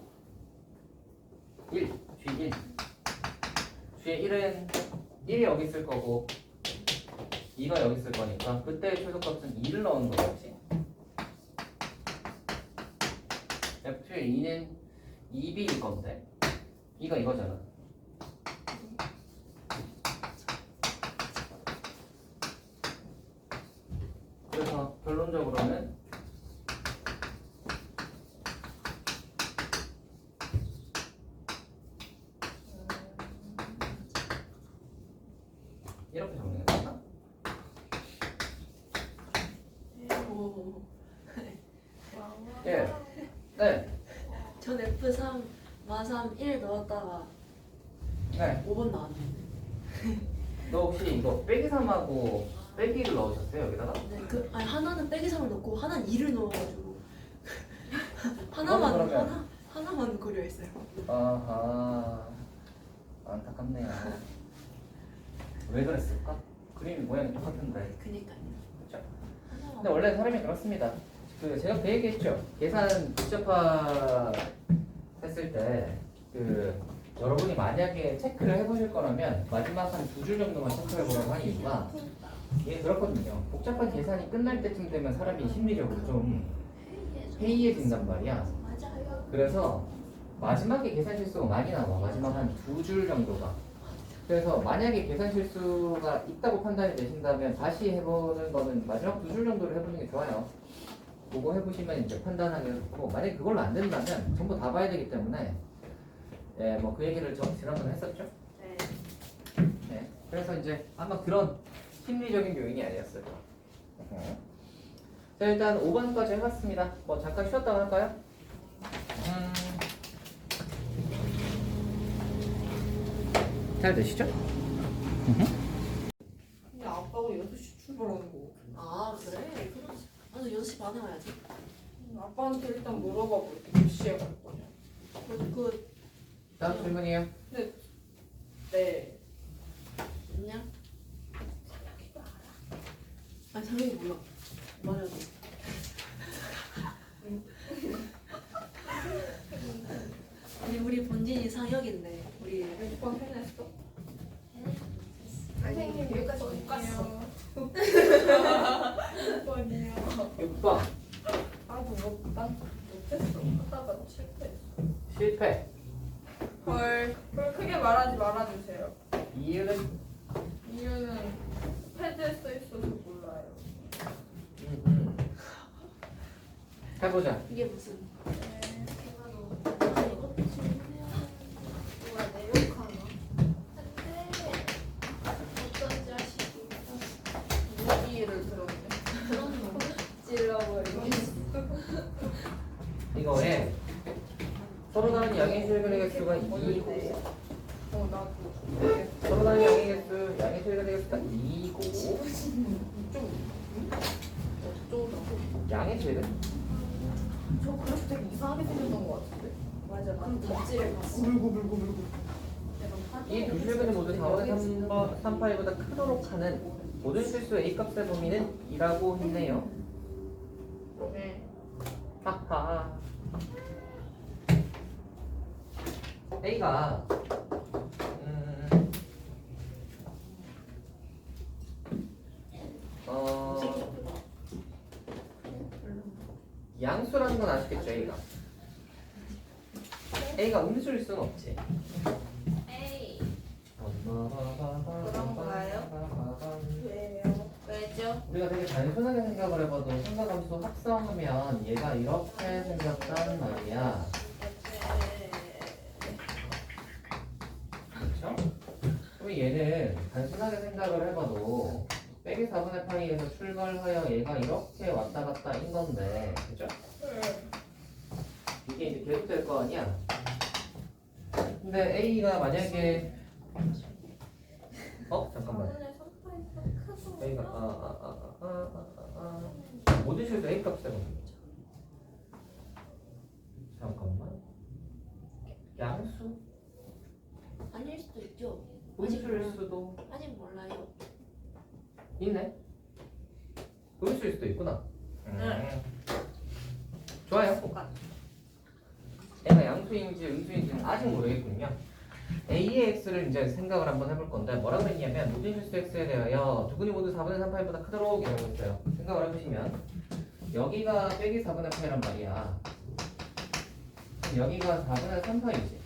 1, G1 G의 1은 1이 여기 있을 거고 2가 여기 있을 거니까 그때 최소값은 2를 넣은 거겠지. F2의 2는 2B일 건데 B가 이거잖아. 그래서 결론적으로는 이렇게 적는 게 맞나? 오. 예. 네. 전 F3 마삼 1 넣었다가 네. 5번 나왔는데. 너 혹시 이거 빼기 3하고 빼기를 넣으셨어요 여기다가? 네, 아니 하나는 빼기 3을 넣고 하나는 2를 넣어가지고 그러면- 하나만 고려했어요. 아하. 안타깝네요. 왜 그랬을까? 그림이 모양이 똑같은데. 그니까요. 그렇죠? 하나만. 근데 원래 사람이 그렇습니다. 제가 그 얘기했죠. 계산 복잡화 했을 때 여러분이 만약에 체크를 해보실 거라면 마지막 한 2줄 정도만 체크해 보라고 하는 이유가 이게 그렇거든요. 복잡한 계산이 끝날 때쯤 되면 사람이 심리적으로 좀 해이해진단 말이야. 맞아요. 그래서 마지막에 계산 실수가 많이 나와. 마지막 한 2줄 정도가. 그래서 만약에 계산 실수가 있다고 판단이 되신다면 다시 해보는 거는 마지막 2줄 정도를 해보는 게 좋아요. 그거 해보시면 이제 판단하기가 좋고, 만약에 그걸로 안 된다면 전부 다 봐야 되기 때문에 예, 뭐 그 얘기를 지난번에 했었죠. 네. 네. 그래서 이제 아마 그런 심리적인 요인이 아니었어요. 자, 일단 5번까지 해봤습니다. 뭐 잠깐 쉬었다 할까요? 잘 되시죠? 근데 아빠가 6시 출발하는 거. 아 그래? 그럼 나도 6시 반에 와야지. 아빠한테 일단 물어봐 볼게. 몇 시에 갈 거냐. 다음 질문이에요. 네. 있냐? 아니 당연히 몰라. 말해도 돼. 우리 본진이 상혁인데 우리 몇 번 해냈어? 선생님 여기까지 못 갔어. 6번이요. 6번 난 못했어. 하다가 실패했어. 실패. 헐. 그걸 크게 말하지 말아주세요. 이유는 이유는 패드에 써 있어서 몰라요. 해보자. 이게 무슨? 네. 아, 이것도 질문해야 누가 내 욕하나? 안돼. 어쩐지 아시고. 무기를 들었네. 그런 거 찔러버리고. 이거에 서로 다른 양의 실근의 개수가 2고 나도. 서로 다른 양의 개수, 양의 실근의 개수가 2고 양의 실근? 저 그래서 되게 이상하게 생겼던 것 같은데? 맞아. 난 답지를 봤어. 물고. 이 두 실근이 모두 4분의 3파이보다 크도록 하는 모든 실수 A값의 범위는 2라고 했네요. 네. 하하. A가 양수라는 건 아시겠죠? A가 음수일 수는 없지. 에이. 그런가요? 왜요? 왜죠? 우리가 되게 단순하게 생각을 해봐도 삼각함수 합성하면 얘가 이렇게 생겼단 말이야. 그렇죠? 그럼 얘는 단순하게 생각을 해봐도 빼기 4분의 파이에서 출발하여 얘가 이렇게 왔다 갔다 인 건데, 그죠? 이게 이제 계속 될 거 아니야? 근데 A가 만약에 잠깐만. A가 모든 실수 A 값 세번 잠깐만. 양수? 아닐 수도 있죠. 음수일 수도 아직 몰라요. 있네. 음수일 수도 있구나. 좋아요. A가 양수인지 음수인지는 아직 모르겠군요. A의 x를 이제 생각을 한번 해볼 건데 뭐라고 했냐면 모든 실수 x에 대하여 두근이 모두 4분의 3파이보다 크도록 이라고 했어요. 생각을 해보시면 여기가 빼기 4분의 파이란 말이야. 여기가 4분의 3파이지.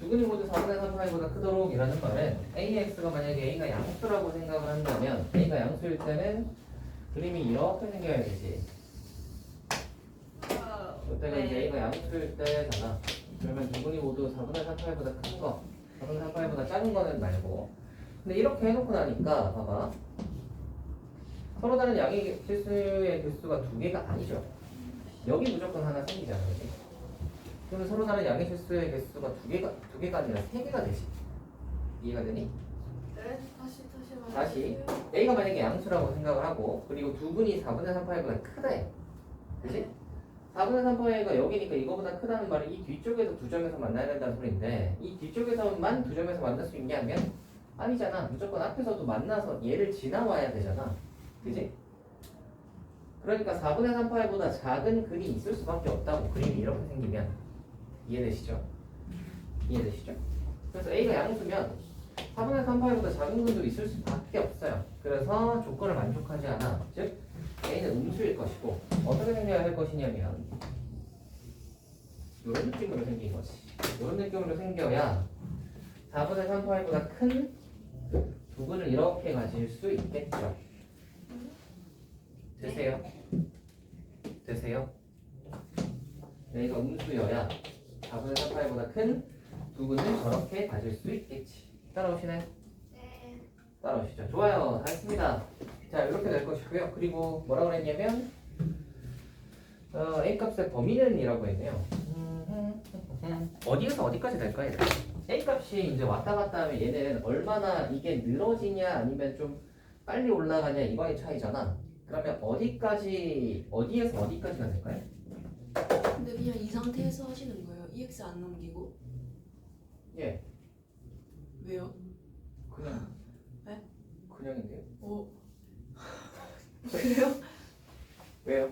두근이 모두 4분의 3파이보다 크도록 이라는 말은 AX가 만약에 A가 양수라고 생각을 한다면 A가 양수일 때는 그림이 이렇게 생겨야 되지. 그때가 이제 A가 양수일 때잖아. 그러면 두근이 모두 4분의 3파이보다 큰 거, 4분의 3파이보다 작은 거는 말고. 근데 이렇게 해놓고 나니까 봐봐. 서로 다른 양의 실수의 개수가 두 개가 아니죠. 여기 무조건 하나 생기잖아, 그지? 그러면 서로 다른 양의 실수의 개수가 두 개가 아니라 세 개가 되지. 이해가 되니? 네. 다시 다시 A가 만약에 양수라고 생각을 하고 그리고 두근이 4분의 3파이보다 크대. 그지? 4분의 3파이가 여기니까 이거보다 크다는 말은 이 뒤쪽에서 두 점에서 만나야 된다는 소리인데 이 뒤쪽에서만 두 점에서 만날 수 있냐면 아니잖아. 무조건 앞에서도 만나서 얘를 지나와야 되잖아. 그지? 그러니까 4분의 3파이보다 작은 근이 있을 수밖에 없다고. 그림이 이렇게 생기면 이해되시죠? 이해되시죠? 그래서 A가 양수면 4분의 3파이보다 작은 근도 있을 수밖에 없어요. 그래서 조건을 만족하지 않아. 즉 A는 음수일 것이고 어떻게 생겨야 할 것이냐면 이런 느낌으로 생긴 거지. 이런 느낌으로 생겨야 4분의 3파이보다 큰 두근을 이렇게 가질 수 있겠죠. 되세요? 되세요? A가 음수여야 4분의 3파이보다 큰 두근을 저렇게 가질 수 있겠지. 따라오시나요? 네. 따라오시죠. 좋아요. 다 했습니다. 자, 이렇게 될 것이고요. 그리고 뭐라 그랬냐면 A값의 범위는 이라고 했네요. 어디에서 어디까지 될까요? A값이 이제 왔다 갔다 하면 얘는 얼마나 이게 늘어지냐 아니면 좀 빨리 올라가냐 이거의 차이잖아. 그러면 어디에서 어디까지가 될까요? 근데 그냥 이 상태에서 하시는 거예요? EX 안 넘기고? 예, 왜요? 그냥 네? 그냥인데요. 그래요? 왜요?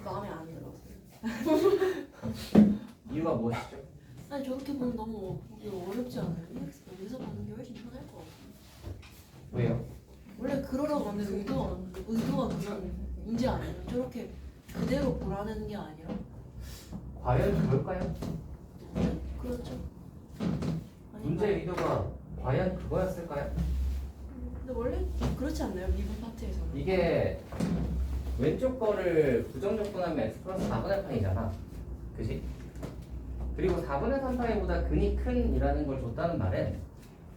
마음에 안 들어서요. 이유가 무엇이죠? 아니 저렇게 보면 너무 이게 어렵지 않아요? EX 여기서 보는 게 훨씬 편할 것 같아요. 왜요? 원래 그러라고 하는데 의도가 그런 문제 아니에요? 저렇게 그대로 보라는 게 아니라 과연 좋을까요? 그렇죠. 문제 아닌가요? 의도가 과연 그거였을까요? 근데 원래 그렇지 않나요? 미분 파트에서는. 이게 왼쪽 거를 부정적분하면 x 플러스 4분의 파이잖아. 그지? 그리고 4분의 3파이보다 근이 큰 이라는 걸 줬다는 말은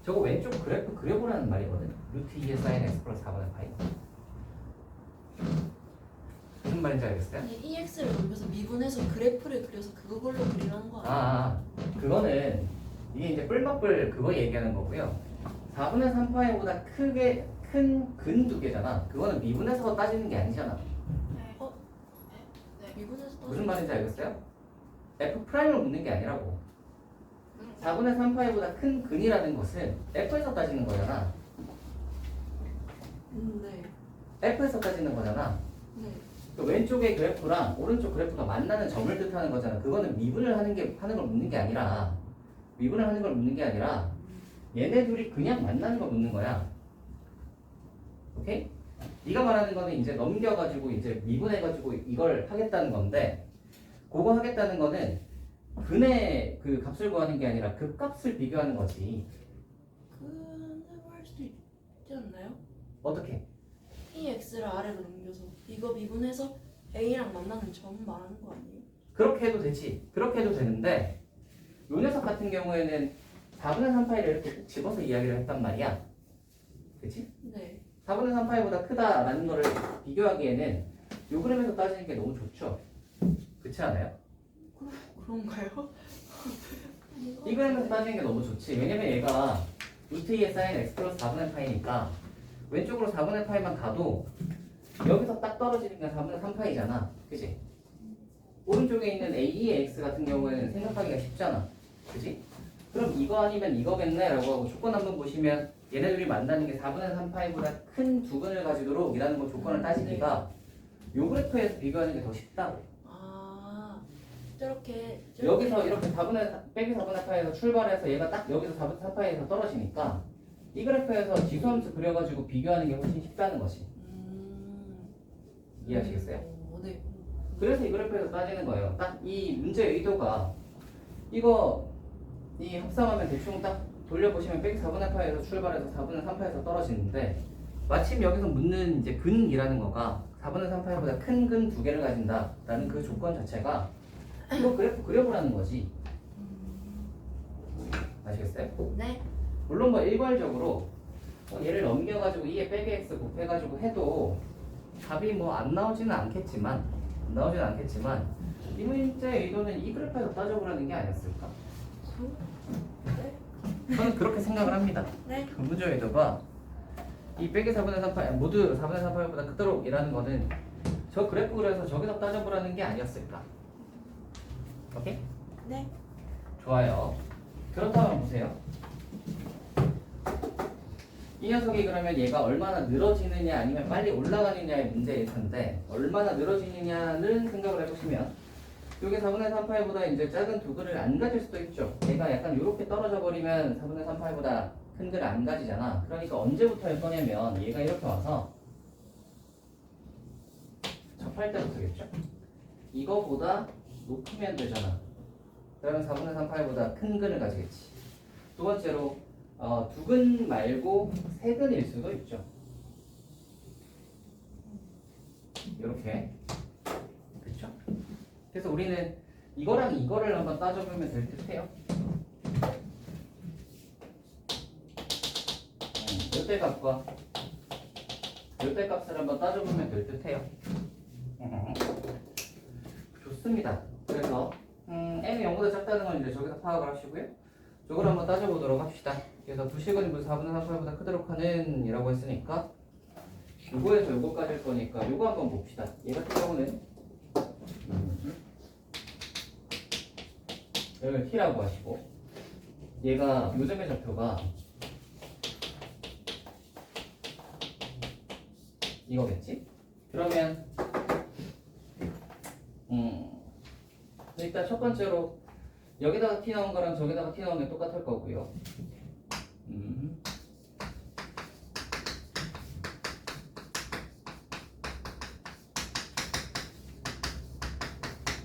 저거 왼쪽 그래프 그려보라는 말이거든. 루트 2의 사인 x 플러스 4분의 파이. 무슨 말인지 알겠어요? 아니 EX를 넘겨서 미분해서 그래프를 그려서 그걸로 그리라는 거 아니에요? 그거는 이게 이제 뿔맛뿔 그거 얘기하는 거고요. 4분의 3파이보다 크게 큰 근 두 개잖아. 그거는 미분해서 따지는 게 아니잖아. 네. 어? 네. 미분해서 무슨 말인지 알겠어요? F 프라임을 묻는 게 아니라고. 4분의 3파이보다 큰 근이라는 것은 F에서 따지는 거잖아. 네. F에서 따지는 거잖아. 네. 그 왼쪽의 그래프랑 오른쪽 그래프가 만나는 점을 뜻하는 거잖아. 그거는 미분을 하는 걸 묻는 게 아니라 얘네 둘이 그냥 만나는 걸 묻는 거야. 오케이? 네가 말하는 거는 이제 넘겨가지고 이제 미분해가지고 이걸 하겠다는 건데, 그거 하겠다는 거는 근의 그 값을 구하는 게 아니라 그 값을 비교하는 거지. 근데 할 수도 있지 않나요? 어떻게? EX를 아래로 넘겨서 이거 미분해서 A랑 만나는 점 말하는 거 아니에요? 그렇게 해도 되지. 그렇게 해도 되는데 요 녀석 같은 경우에는 4분의 3파이를 이렇게 꼭 집어서 이야기를 했단 말이야. 그치? 네. 4분의 3파이보다 크다라는 거를 비교하기에는 요 그램에서 따지는 게 너무 좋죠. 그렇지 않아요? 그런가요? 이 그램에서 따지는 게 너무 좋지. 왜냐면 얘가 루트 2의 사인 x 플러스 4분의 파이니까 왼쪽으로 4분의 파이만 가도 여기서 딱 떨어지는 게 4분의 3파이잖아. 그치? 오른쪽에 있는 AEX 같은 경우에는 생각하기가 쉽잖아. 그치? 그럼 이거 아니면 이거겠네 라고 하고 조건 한번 보시면 얘네들이 만나는 게 4분의 3파이보다 큰 두 근을 가지도록 이라는 거 조건을 따지기가 요 그래프에서 비교하는 게 더 쉽다고. 아 저렇게 여기서 이렇게 4분의 4파이에서 출발해서 얘가 딱 여기서 4분의 3파이에서 떨어지니까 이 그래프에서 지수함수 그려가지고 비교하는 게 훨씬 쉽다는 것이. 이해하시겠어요? 네. 그래서 이 그래프에서 따지는 거예요. 딱 이 문제 의도가 이거 이 합성하면 대충 딱 돌려보시면 빼기 4분의 파에서 출발해서 4분의 3파에서 떨어지는데 마침 여기서 묻는 이제 근이라는 거가 4분의 3파보다 큰 근 두 개를 가진다라는 그 조건 자체가 이거 그래프 그려보라는 거지. 아시겠어요? 네. 물론 뭐 일괄적으로 얘를 넘겨가지고 2에 빼기 x 곱해가지고 해도 답이 뭐 안 나오지는 않겠지만 이 문제의 의도는 이 그래프에서 따져보라는 게 아니었을까? 네. 저는 그렇게 생각을 합니다. 네. 그 문제의 의도가 이 빼기 4분의 3파 모두 4분의 3파보다 크도록 이라는 거는 저 그래프 그려서 저기서 따져보라는 게 아니었을까? 오케이? 네. 좋아요. 그렇다면 보세요. 이 녀석이 그러면 얘가 얼마나 늘어지느냐 아니면 빨리 올라가느냐의 문제일 텐데 얼마나 늘어지느냐는 생각을 해보시면 여기 4분의 3파이보다 이제 작은 두 근을 안 가질 수도 있죠. 얘가 약간 이렇게 떨어져 버리면 4분의 3파이보다 큰 근을 안 가지잖아. 그러니까 언제부터일 거냐면 얘가 이렇게 와서 접할 때부터겠죠. 이거보다 높으면 되잖아. 그러면 4분의 3파이보다 큰 근을 가지겠지. 두 번째로 두 근 말고 세 근일 수도 있죠. 이렇게. 그렇죠? 그래서 우리는 이거랑 이거를 한번 따져보면 될 듯해요. 요때 값과 요때 값을 한번 따져보면 될 듯해요. 좋습니다. 그래서 n이 0보다 작다는 건 이제 저기서 파악을 하시고요. 저걸 한번 따져보도록 합시다. 그래서 두식은 무슨 4분의 3파보다 크도록 하는 이라고 했으니까 요거에서 요거까지 할 거니까 요거 한번 봅시다. 얘 같은 경우는 여기를 t라고 하시고 얘가 요점의 좌표가 이거겠지? 그러면 일단 첫 번째로 여기다가 t 나온 거랑 저기다가 t 나온 게 똑같을 거고요.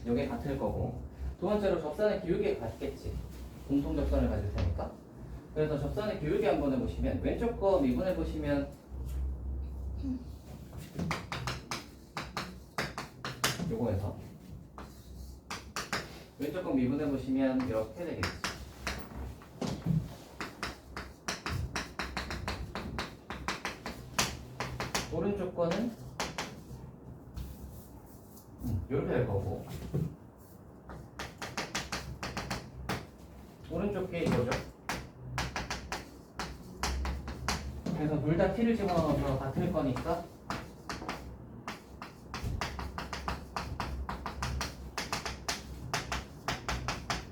여기 같을 거고 두 번째로 접선의 기울기가 같겠지. 공통 접선을 가질 테니까. 그래서 접선의 기울기 한번 해보시면 왼쪽 거 미분해 보시면 요거에서 왼쪽 거 미분해 보시면 이렇게 되겠지. 오른쪽 거는 이렇게 될 거고 오른쪽 게 이거죠. 그래서 둘 다 t를 집어넣어서 같을 거니까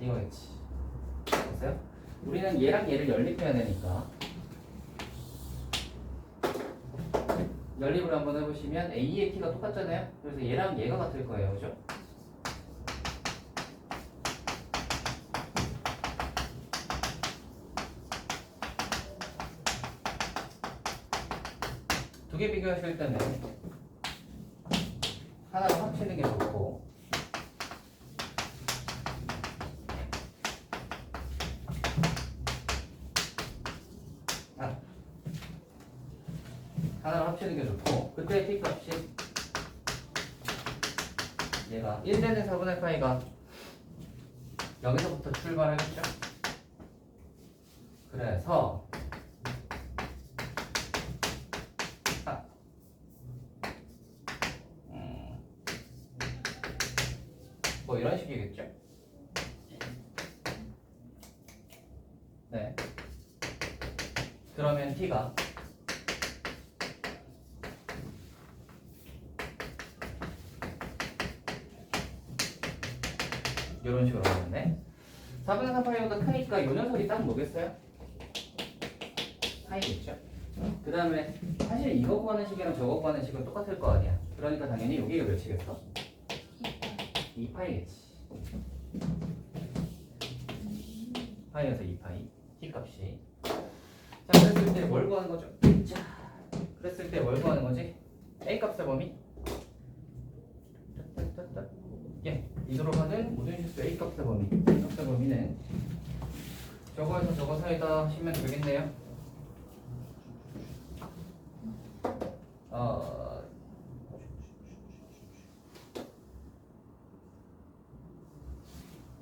이거겠지. 됐어요? 우리는 얘랑 얘를 연립해야 되니까 연립을 한번 해보시면 A의 t가 똑같잖아요. 그래서 얘랑 얘가 같을 거예요. 그죠? 두 개 비교하실 때는 하나를 합치는 게 좋고 하나를 합치는 게 좋고 그때 t 값이 얘가 1되는 4분의 파이가 여기서부터 출발하겠죠? 그래서 뭐 이런 식이겠죠? 네. 그러면 t가 이런 식으로 가는데 4분의 3파이보다 크니까 이 녀석이 딱 뭐겠어요? 파이겠죠? 그 다음에 사실 이거 구하는 식이랑 저거 구하는 식은 똑같을 거 아니야. 그러니까 당연히 여기가 몇이겠어? 2파이겠지. 파이에서 2파이 t 값이 자 그랬을 때 뭘 구하는 거죠? 자 그랬을 때 뭘 구하는 거지? a 값의 범위 예, 이도로 가는 모든 실수 A 값의 범위. A 값의 범위는 저거에서 저거 사이다 하시면 되겠네요.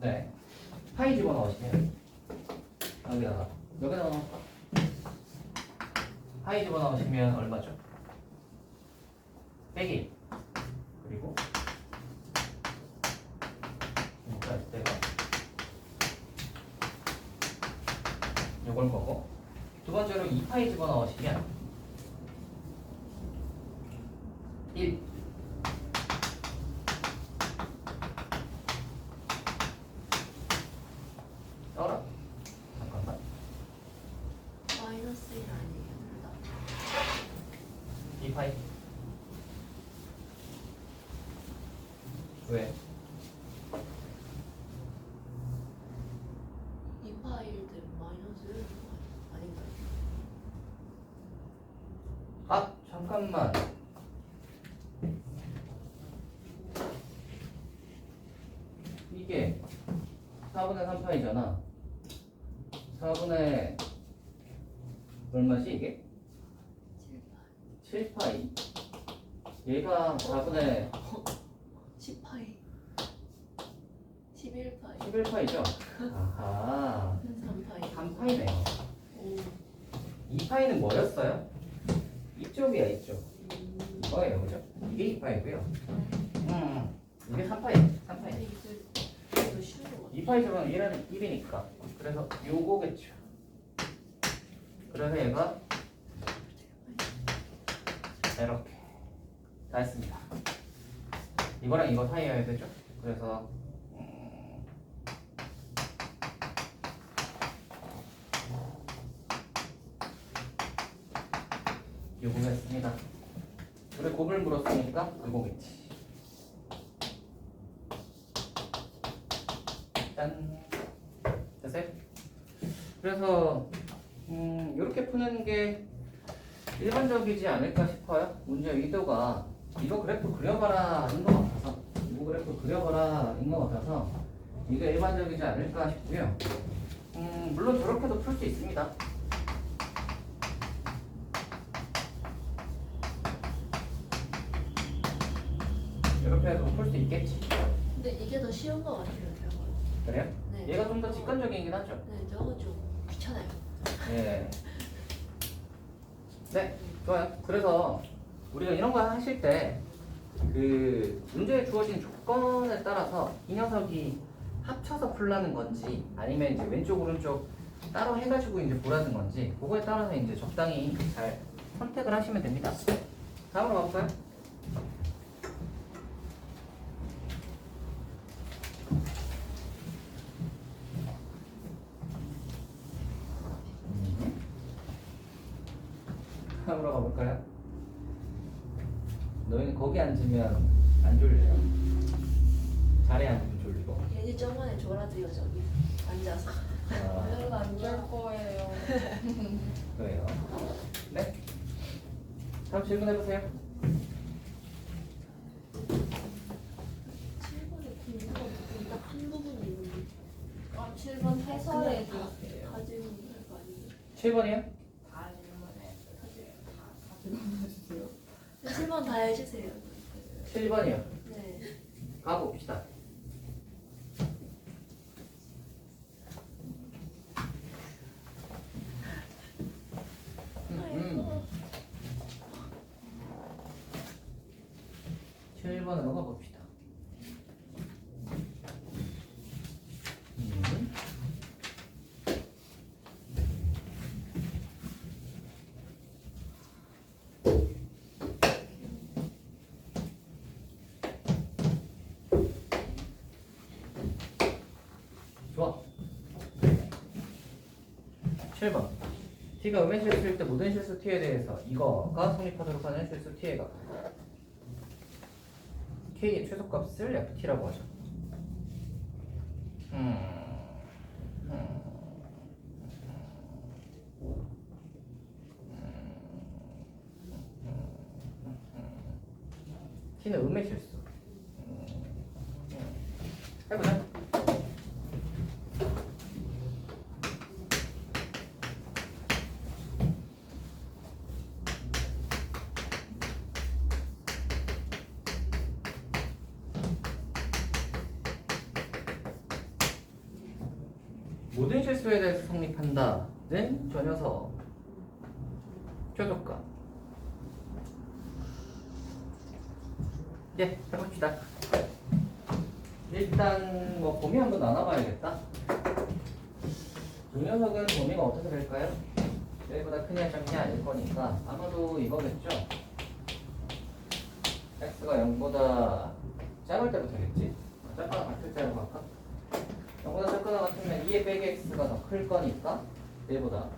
네. 파이 집어넣으시면 여기다가 넣을까? 파이 집어넣으시면 얼마죠? 빼기 그리고 때가 요걸 거고 두 번째로 2파이 집어넣으시면 1 떠라 잠깐만 마이너스 1 아니에요? 2파이 왜? 2파일 때 마이너스 1 아닌가요? 아 잠깐만 이게 4분의 3파이잖아 4분의 얼마지 이게? 7파이 얘가 4분의 10파이 11파이 11파이죠? 아하 3파이 3파이네요 오 2파이는 뭐였어요? 이쪽이야 이쪽 이거예요 그죠? 이게 2파이고요 이게 3파이 3파이 이거 쉬운 거 같아 2파이 제곱은 1이니까 그래서 요거겠죠 그래서 얘가 이렇게 다 했습니다 이거랑 이거 사이여야 되죠? 그래서 요거 했습니다 우리 곱을 물었으니까 요거겠지 짠 됐어요? 그래서 이렇게 푸는 게 일반적이지 않을까 싶어요. 문제 의도가 이거 그래프 그려봐라 인 것 같아서 이거 그래프 그려봐라 인 것 같아서 이게 일반적이지 않을까 싶고요. 물론 저렇게도 풀 수 있습니다. 이렇게 해서 풀 수 있겠지. 근데 이게 더 쉬운 것 같아요, 저거. 그래요? 네. 얘가 좀 더 직관적이긴 하죠. 네, 저거 좀 귀찮아요. 예. 네, 좋아요. 그래서 우리가 이런 거 하실 때 그 문제에 주어진 조건에 따라서 이 녀석이 합쳐서 풀라는 건지 아니면 이제 왼쪽 오른쪽 따로 해가지고 이제 보라는 건지 그거에 따라서 이제 적당히 잘 선택을 하시면 됩니다. 다음으로 가볼까요? 다음으로 가볼까요? 너희는 거기 앉으면 안 졸려요. 자리에 앉으면 졸리고. 괜히 저번에 졸아들요, 저기. 앉아서. 아, 별로 안될 거예요. 그래요. 네. 다음 질문해보세요. 7번에 궁금한 딱한 부분이 있는데. 7번 해설해 주세요. 가지고 있는 거 아니에요? 7번이요? 다 질문해 주세요. 다 질문해 주세요. 7번 다 해주세요. 7번이요. 네. 가봅시다. 아이고. 7번으로 가봅시다. 좋아. 7번. t가 음의 실수일 때 모든 실수 t에 대해서 이거가 성립하도록 하는 실수 t의 값. k의 최소값을 ft라고 하죠. t는 음의 실수. 해보자. 모든 실수에 대해서 성립한다는 저 녀석 최소값. 예, 해봅시다. 일단 뭐 범위 한번 나눠봐야겠다. 이 녀석은 범위가 어떻게 될까요? 얘보다 크냐 작냐 아닐 거니까 아마도 이거겠죠? x가 0보다 작을 때부터 되겠지? 작거나 같을 때로 갈까? 0보다 작거나 같으면 2의 빼기 x가 더 클 거니까 얘보다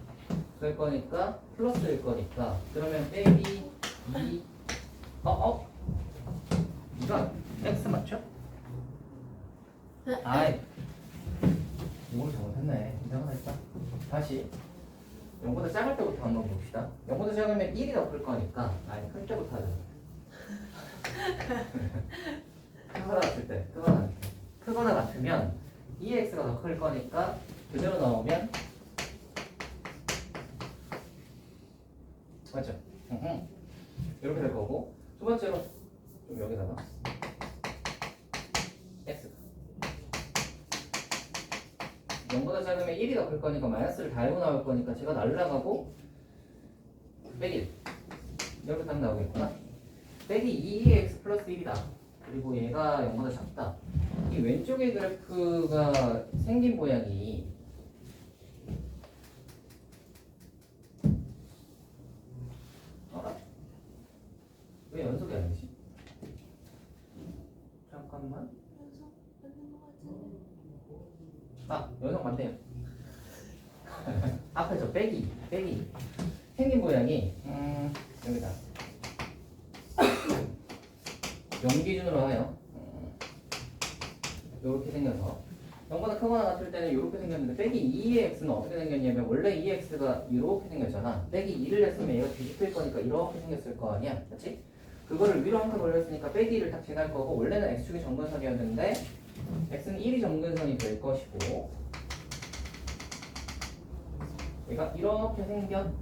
클 거니까 플러스일 거니까 그러면 빼기 2 이건 x 맞죠? 아이 이걸 잘못했네. 이상하다. 다시 0보다 작을 때부터 한번 봅시다. 0보다 작으면 1이 더 클 거니까 아니 클 때부터 하자. 크거나 같을 때 크거나 같으면 2x가 더 클 거니까 그대로 나오면 맞죠? 이렇게 될 거고 두 번째로 좀 여기다가 x 0보다 작으면 1이 더 클 거니까 마이너스를 달고 나올 거니까 제가 날라가고 빼기 1 이렇게 딱 나오겠구나. 빼기 2x 플러스 1이다. 그리고 얘가 0보다 작다. 이 왼쪽의 그래프가 생긴 모양이 알아? 왜 연속이 아니지? 잠깐만. 연속 맞는 것 같은데. 아, 연속 맞네요. 앞에 저 빼기 생긴 모양이 여기다 0 기준으로 하여 이렇게 생겨서 0보다 크거나 같을 때는 이렇게 생겼는데 빼기 2의 x는 어떻게 생겼냐면 원래 2x가 이렇게 생겼잖아. 빼기 2를 했으면 얘가 뒤집힐 거니까 이렇게 생겼을 거 아니야, 그렇지? 그거를 위로 한 칸 올렸으니까 빼기 2를 딱 지날 거고 원래는 x축이 정근선이었는데 x는 1이 정근선이 될 것이고 얘가 이렇게 생겼다.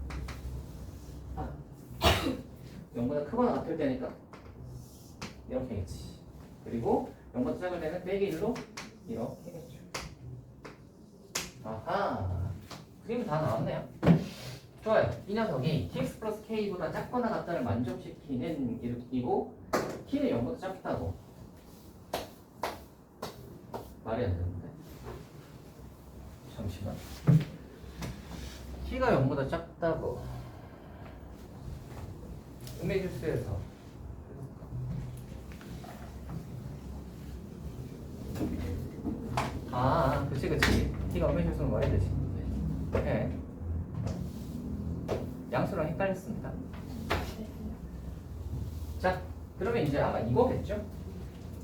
0보다 크거나 같을 때니까 이렇게겠지. 그리고 0보다 작을 때는 빼기 1로 이렇게겠죠. 아하, 그림 다 나왔네요. 좋아요. 이 녀석이 tx 플러스 k보다 작거나 같다를 만족시키는 이고 t는 0보다 작다고. 말이 안 되는데. 잠시만. t가 0보다 작다고. 음해실수에서 그치. t가 음해실수는 뭐 해야 되지? 네. 양수랑 헷갈렸습니다. 자, 그러면 이제 아마 이거겠죠?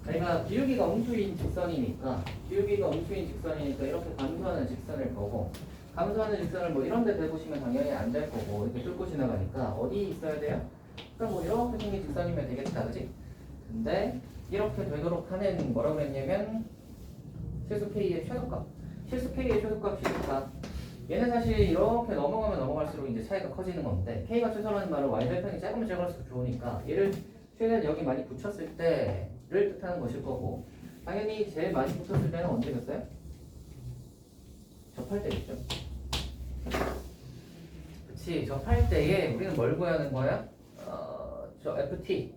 저희가 기울기가 음수인 직선이니까 이렇게 감소하는 직선을 보고 감소하는 직선을 뭐 이런 데 대보시면 당연히 안 될 거고 이렇게 뚫고 지나가니까 어디 있어야 돼요? 그럼 뭐 이렇게 생긴 직선이면 되겠다, 그지? 근데 이렇게 되도록 하는 뭐라고 그랬냐면 실수 K의 최소값. 실수 K의 최소값이니까 얘는 사실 이렇게 넘어가면 넘어갈수록 이제 차이가 커지는 건데 K가 최소라는 말은 Y절편이 작으면 작을수록 좋으니까 얘를 최대한 여기 많이 붙였을 때를 뜻하는 것일 거고 당연히 제일 많이 붙였을 때는 언제겠어요? 접할 때겠죠. 그치, 접할 때에 우리는 뭘 구하는 거야? 저 FT를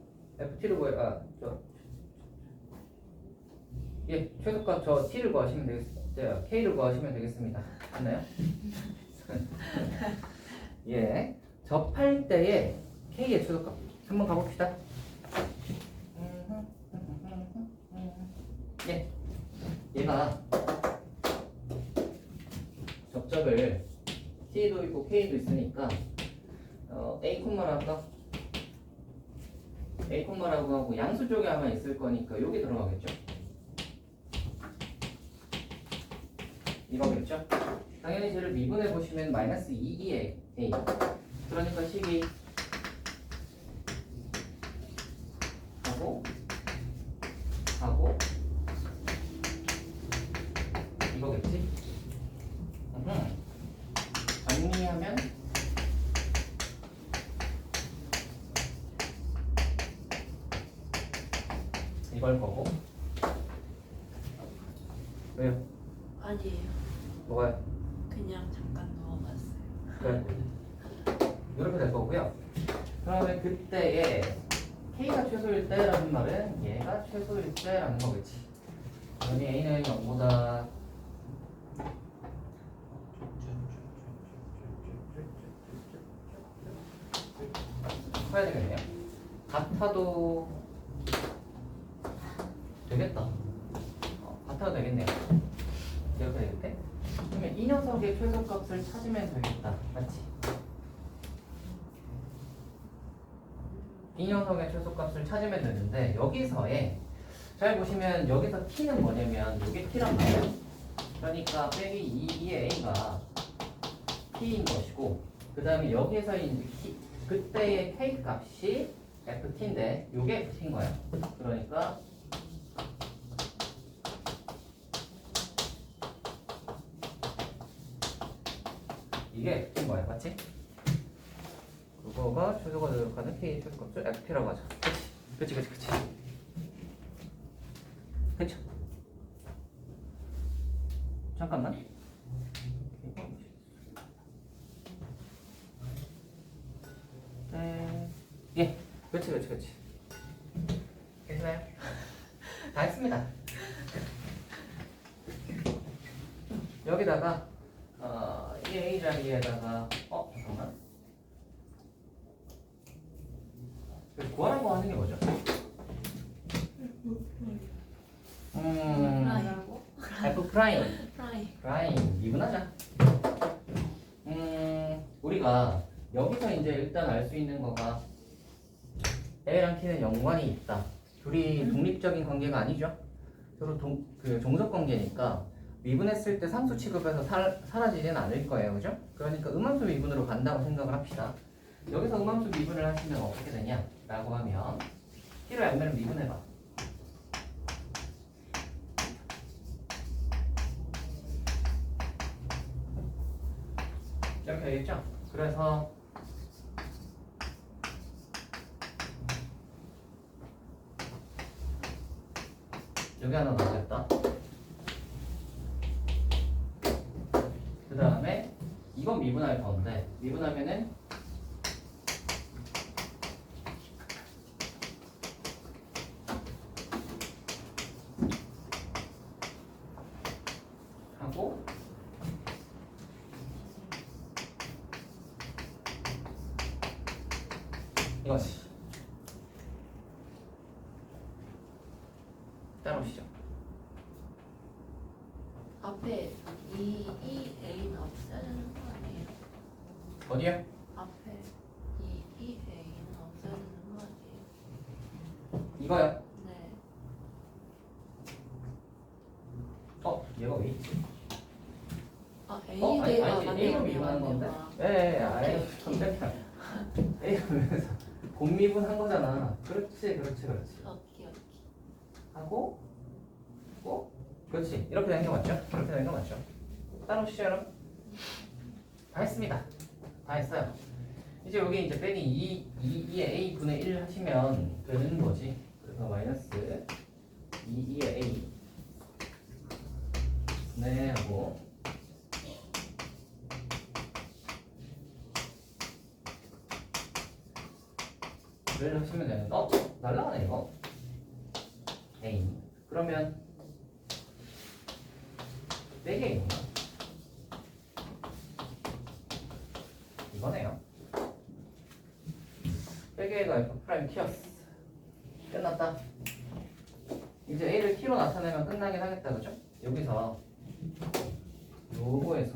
최소값 저 T를 구하시면 되겠습니다. K를 구하시면 되겠습니다. 맞나요? 예, 접할 때에 K의 최소값 한번 가봅시다. 예, 얘가 접점을 T도 있고 K도 있으니까 A 콤마라고 할까? A 콤마라고 하고 양수 쪽에 아마 있을 거니까 여기 들어가겠죠? 이거겠죠? 당연히 쟤를 미분해 보시면 마이너스 2의 A. 그러니까 식이 하고 이거겠지? 정리하면 이걸 거고. 왜요? 아니에요. 뭐가요? 그냥 잠깐 넣어봤어요. 그래. 이렇게 될 거고요. 그러면 그때에 K가 최소일 때라는 말은 얘가 최소일 때라는 거겠지. 여기 A는 0보다 커야 되겠네요. 같아도 되겠다. 같아도 되겠네요. 이렇게 되겠대? 그러면 이 녀석의 최소값을 찾으면 되겠다. 맞지? 이 녀석의 최소값을 찾으면 되는데 여기서의 잘 보시면 여기서 t는 뭐냐면 이게 t란 말이에요. 그러니까 빼기 2의 a가 t인 것이고 그 다음에 여기에서 이제 그때의 k 값이 ft인데 이게 ft인 거예요. 그러니까 이게 f인 거예요. 맞지? 그거가 최소가 되도록 하는 k 최소값을 ft라고 하죠. 그치. 그쵸? 잠깐만. 예, 그치. 괜찮아요? 다 했습니다. 여기다가 이 A 자리에다가 잠깐만. 구하라고 하는 게 뭐죠? 프라이라고? F 프라임. 프라임. 미분하자. 우리가 여기서 이제 일단 알 수 있는 거가 A랑 T는 연관이 있다. 둘이 독립적인 관계가 아니죠. 서로 종속 관계니까 미분했을 때 상수 취급해서 사라지진 않을 거예요, 그죠? 그러니까 음함수 미분으로 간다고 생각을 합시다. 여기서 음함수 미분을 하시면 어떻게 되냐라고 하면 T를 알면 미분해봐. 이렇게 되겠죠? 그래서 여기 하나 넣어야겠다. 그 다음에 이건 미분할 건데 미분하면은 하고 이거지. 따라오시죠. 앞에 이 A는 없애야 되는 거 아니에요? 어디야? 앞에 이 A는 없애야 되는 거 아니에요? 이거요. 네. 얘가 왜 있지? 아 아니지. A가 A로 미분한 건데? 예, 아예 오케이. 컨셉이야. A로 미분해서 곱미분한 거잖아. 그렇지. 오케이. 하고 그렇지. 이렇게 되는 게 맞죠? 이렇게 되는 게 맞죠? 따라오시죠, 여러분. 다 했습니다. 다 했어요. 이제 여기 이제 빼기 2의 A 분의 1 하시면 되는 거지. 그래서 마이너스 2의 A 네 하고 를 하시면 되는 날라가네 이거. A 그러면 빼기 A구나. 이거네요. 빼기 A가 F' T였어. 끝났다. 이제 A를 T로 나타내면 끝나긴 하겠다, 그죠? 여기서 요거에서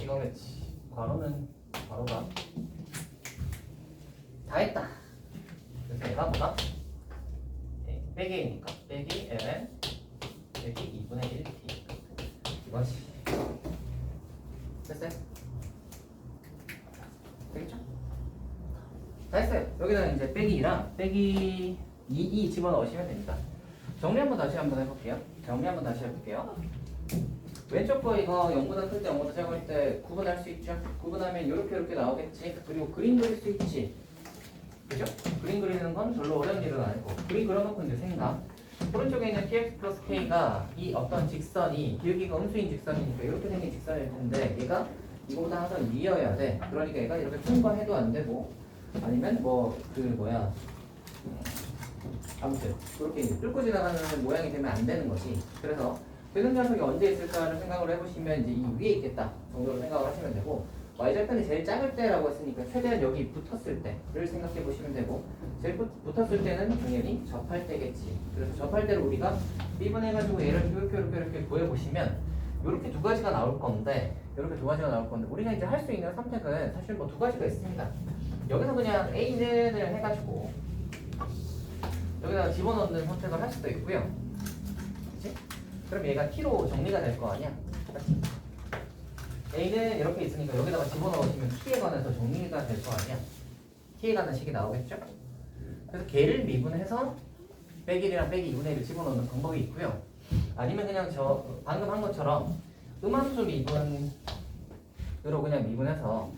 이거겠지. 괄호가 다 했다. 그래서 얘가 뭐다? 빼기 A니까 빼기 ln 빼기 2분의 1t 이거지. 됐어요? 되겠죠? 다 했어요. 여기다가 이제 빼기랑 빼기 2 집어넣으시면 됩니다. 정리 한번 다시 해볼게요. 왼쪽 거 이거 0보다 클 때 0보다 작을 때 구분할 수 있죠? 구분하면 이렇게 나오겠지. 그리고 그림 그릴 수 있지. 그죠? 그림 그리는 건 별로 어려운 일은 아니고 그림 그려놓고 이제 생각. 오른쪽에 있는 px 플러스 k가 이 어떤 직선이 여기가 음수인 직선이니까 이렇게 생긴 직선일 텐데 얘가 이거보다 항상 위여야 돼. 그러니까 얘가 이렇게 통과해도 안 되고 아니면 아무튼 그렇게 이제 뚫고 지나가는 모양이 되면 안 되는 거지. 그래서 되는 좌석이 언제 있을까를 생각을 해보시면 이제 이 위에 있겠다 정도로 생각을 하시면 되고 y절편이 제일 작을 때라고 했으니까 최대한 여기 붙었을 때를 생각해 보시면 되고 제일 붙었을 때는 당연히 접할 때겠지. 그래서 접할 때를 우리가 미분해가지고 얘를 이렇게 구해보시면 이렇게 두 가지가 나올 건데 우리가 이제 할 수 있는 선택은 사실 뭐 두 가지가 있습니다. 여기서 그냥 A는 해가지고 여기다가 집어넣는 선택을 할 수도 있고요. 그치? 그럼 얘가 T로 정리가 될 거 아니야? 그치? A는 이렇게 있으니까 여기다가 집어넣으시면 T에 관해서 정리가 될 거 아니야? T에 관한 식이 나오겠죠? 그래서 걔를 미분해서 빼기 1이랑 빼기 2분의 1을 집어넣는 방법이 있고요. 아니면 그냥 저 방금 한 것처럼 음함수 미분으로 그냥 미분해서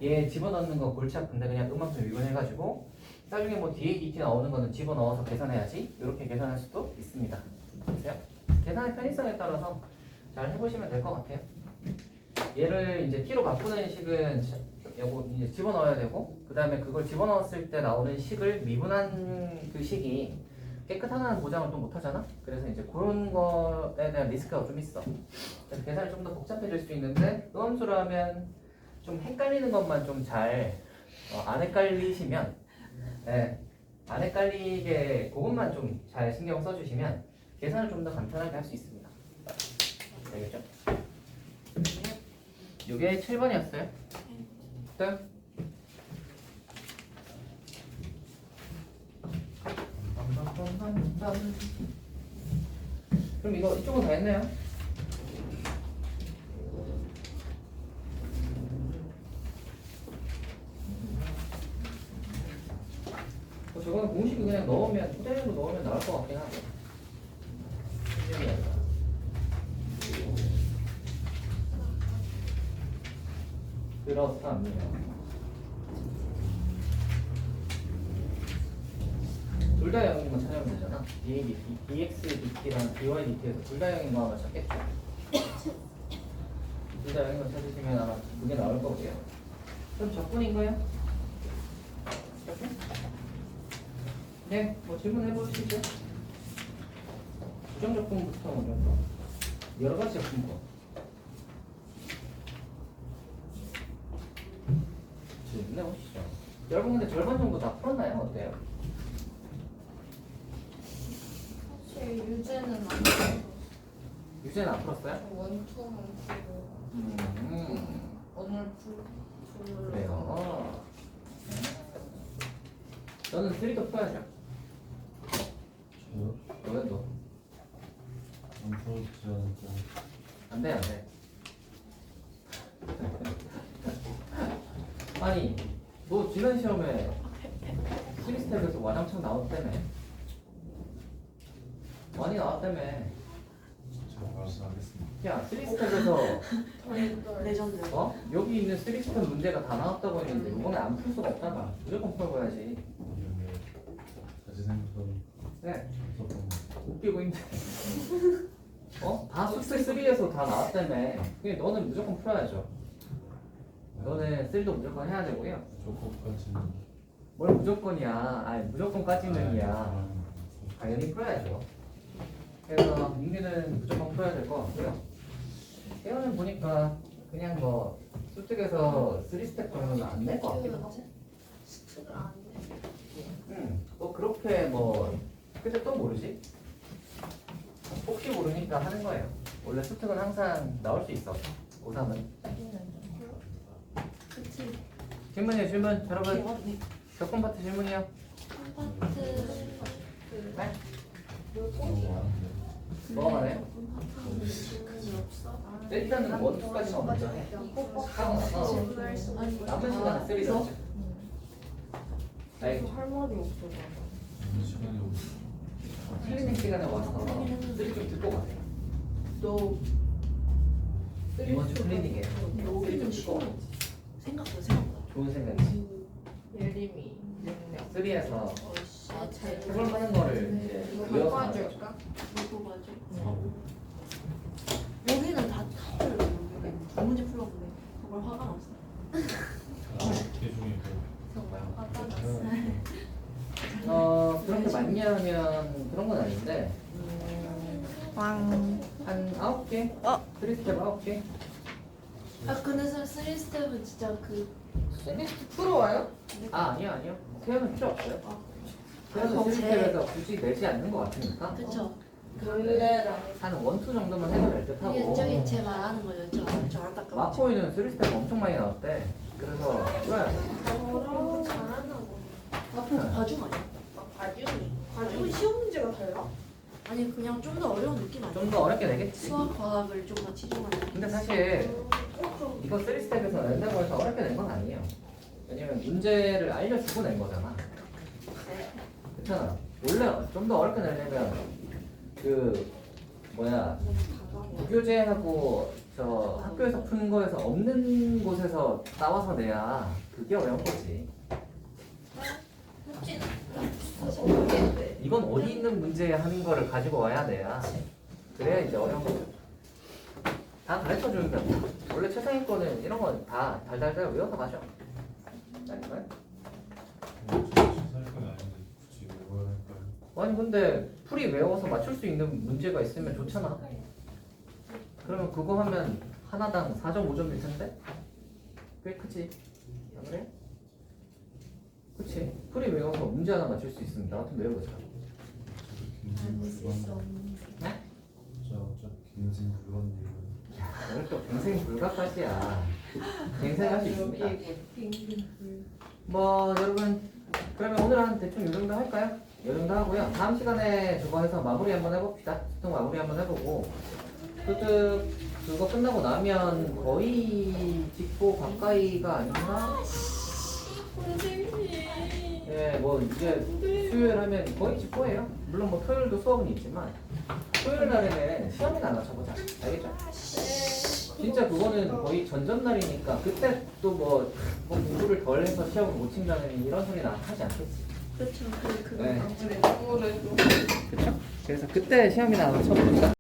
얘 집어넣는 거 골치 아픈데 그냥 음함수 미분해가지고 나중에 뭐 뒤에 dt 나오는 거는 집어넣어서 계산해야지 이렇게 계산할 수도 있습니다. 보세요. 계산의 편의성에 따라서 잘 해보시면 될 것 같아요. 얘를 이제 t로 바꾸는 식은 요거 이제 집어넣어야 되고 그 다음에 그걸 집어넣었을 때 나오는 식을 미분한 그 식이 깨끗하다는 보장을 또 못하잖아. 그래서 이제 그런 거에 대한 리스크가 좀 있어. 그래서 계산이 좀 더 복잡해질 수 있는데 음함수라면 좀 헷갈리는 것만 좀 잘 안 헷갈리시면 안 헷갈리게 그것만 좀 잘 신경 써주시면 계산을 좀 더 간편하게 할 수 있습니다. 알겠죠? 이게 7번이었어요. 또 그럼 이거 이쪽은 다 했네요. 저거는 공식을 그냥 넣으면 그대로 넣으면 나올 것 같긴 하고. 신기하게 아니라. 그렇다면 둘 다 0인 거 찾으면 되잖아. dx dt랑 dy dt에서 둘 다 0인 거 하나 찾겠죠. 둘 다 0인 거 찾으시면 아마 그게 나올 거고요. 그럼 적분인 거예요? 적분? 네, 뭐 질문해 보시죠. 부정 적분부터 먼저. 여러 가지 적분부터. 질문해 보시죠. 여러분 근데 절반 정도 다 풀었나요? 어때요? 사실 유제는 안 돼요. 유제는 안 풀었어요? 원투만 풀고 오늘 풀 그래요. 너는 3도 풀어야죠. 저요? 너는 너. 안 풀어주지 않을까? 안 돼, 안 돼. 아니, 너 지난 시험에 3스텝에서 와장창 나왔다며. 많이 나왔다며. 제가 알아서 하겠습니다. 야, 3스텝에서 레전드. 어? 여기 있는 3스텝 문제가 다 나왔다고 했는데 이번에 안 풀 수가 없잖아. 무조건 풀어봐야지. 이게 다시 생각하면 네, 없었던 거. 웃기고 있는데. 어? 다 숙제 3에서 다 나왔다며. 그게 너는 무조건 풀어야죠. 너는 3도 무조건 해야 되고요. 조건까지는 뭘 무조건이야. 아니 무조건까지는이야. 당연히 풀어야죠. 그래서 민규는 무조건 풀어야 될 것 같고요. 태연은 보니까 그냥 뭐 수특에서 3스텝 정도는 안 낼 것 같긴 하고. 스트를 안 내. 뭐 그렇게 뭐 근데 또 모르지? 혹시 모르니까 하는 거예요. 원래 수특은 항상 나올 수 있어. 고3은. 그치. 질문이에요 질문. 네, 여러분 맞네. 적분 파트 질문이요. 파트 네? 너무 많은데. 뭐가 말해? 질문이 없어. 일단은 원투까지만 먼저 해. 하고 나서 남은 시간은 3 죠. 알겠죠? 할 말이 없어. 오늘 시간이 없어. 틀리는 시간에 와서 3 좀 듣고 가세요. 너 이번 주 클리닉이에요. 3 좀 여기는 듣고 쉬워. 가세요. 생각보다. 좋은 생각이지. 예림이 능력. 3에서 아, 잘. 해볼 만한 거를 이제 이거 외워서 갖고 하죠. 와줄까? 이거 맞아. 여기는 다 타버려. 여기는 두 문제 풀었는데 그걸 화가 났어. 개중에 정말. 그 그렇게 많이 하면 그런 건 아닌데 한 9개? 3스텝 9개? 아 근데 3스텝은 진짜 그 세미스트 풀어와요? 아니요 태연은 필요 없어요. 태연은 아, 3스텝에서 굳이 내지 않는 것 같으니까 그쵸. 원래랑 한 1, 2 정도만 해도 될 듯 하고 이게 저기 제 말하는 거죠. 저 안타까워. 마코이는 3스텝 엄청 많이 나왔대. 그래서 풀어야 돼. 저런 잘하나 보네. 과중 아니야? 과중이 시험 문제가 달라? 아니 그냥 좀 더 어려운 느낌 아니야? 좀 더 어렵게 내겠지. 수학 과학을 좀 더 치중하는. 근데 사실 이거 3스텝에서 낸다고 해서 어렵게 낸 건 아니에요. 왜냐면 문제를 알려주고 낸 거잖아. 그렇잖아. 원래 좀 더 어렵게 내려면 그 뭐야 부교재하고 저 학교에서 푸는 거에서 없는 곳에서 따와서 내야 그게 어려운 거지. 이건 어디 있는 문제에 하는 거를 가지고 와야 돼야. 그래야 이제 어려운 거죠. 다 가르쳐 주는 게 아니야. 원래 최상위 거는 이런 건 다 달달달 외워서 가죠. 아닌가요? 시사할 건 아닌데 굳이 외워야 할까요? 아니 근데 풀이 외워서 맞출 수 있는 문제가 있으면 좋잖아. 그러면 그거 하면 하나당 4.5점일 텐데? 꽤 크지? 안 그래? 그치? 풀이 외워서 문제 하나 맞출 수 있으면 나 같으면 외워보자. 네? 저 어차피 긴 인생 불건이고 야, 오늘 또 갱생 불가까지야. 갱생할 수 있습니다. 뭐 여러분 그러면 오늘 한 대충 이 정도 할까요? 이 정도 하고요. 다음 시간에 저거 해서 마무리 한번 해봅시다. 수능 마무리 한번 해보고 그거 끝나고 나면 거의 직보 가까이가 아니구나. 선생님. 예, 뭐 이제 수요일 하면 거의 집보예요. 물론 뭐 토요일도 수업은 있지만 토요일 날에는 시험이나 하나 쳐보자. 알겠죠? 진짜 그거는 거의 전전날이니까 그때 또 뭐 공부를 덜 해서 시험을 못 친다는 이런 소리는 하지 않겠지. 그렇죠. 그거 네. 아무래도 그쵸? 그래서 그때 시험이나 한번 쳐봅시다.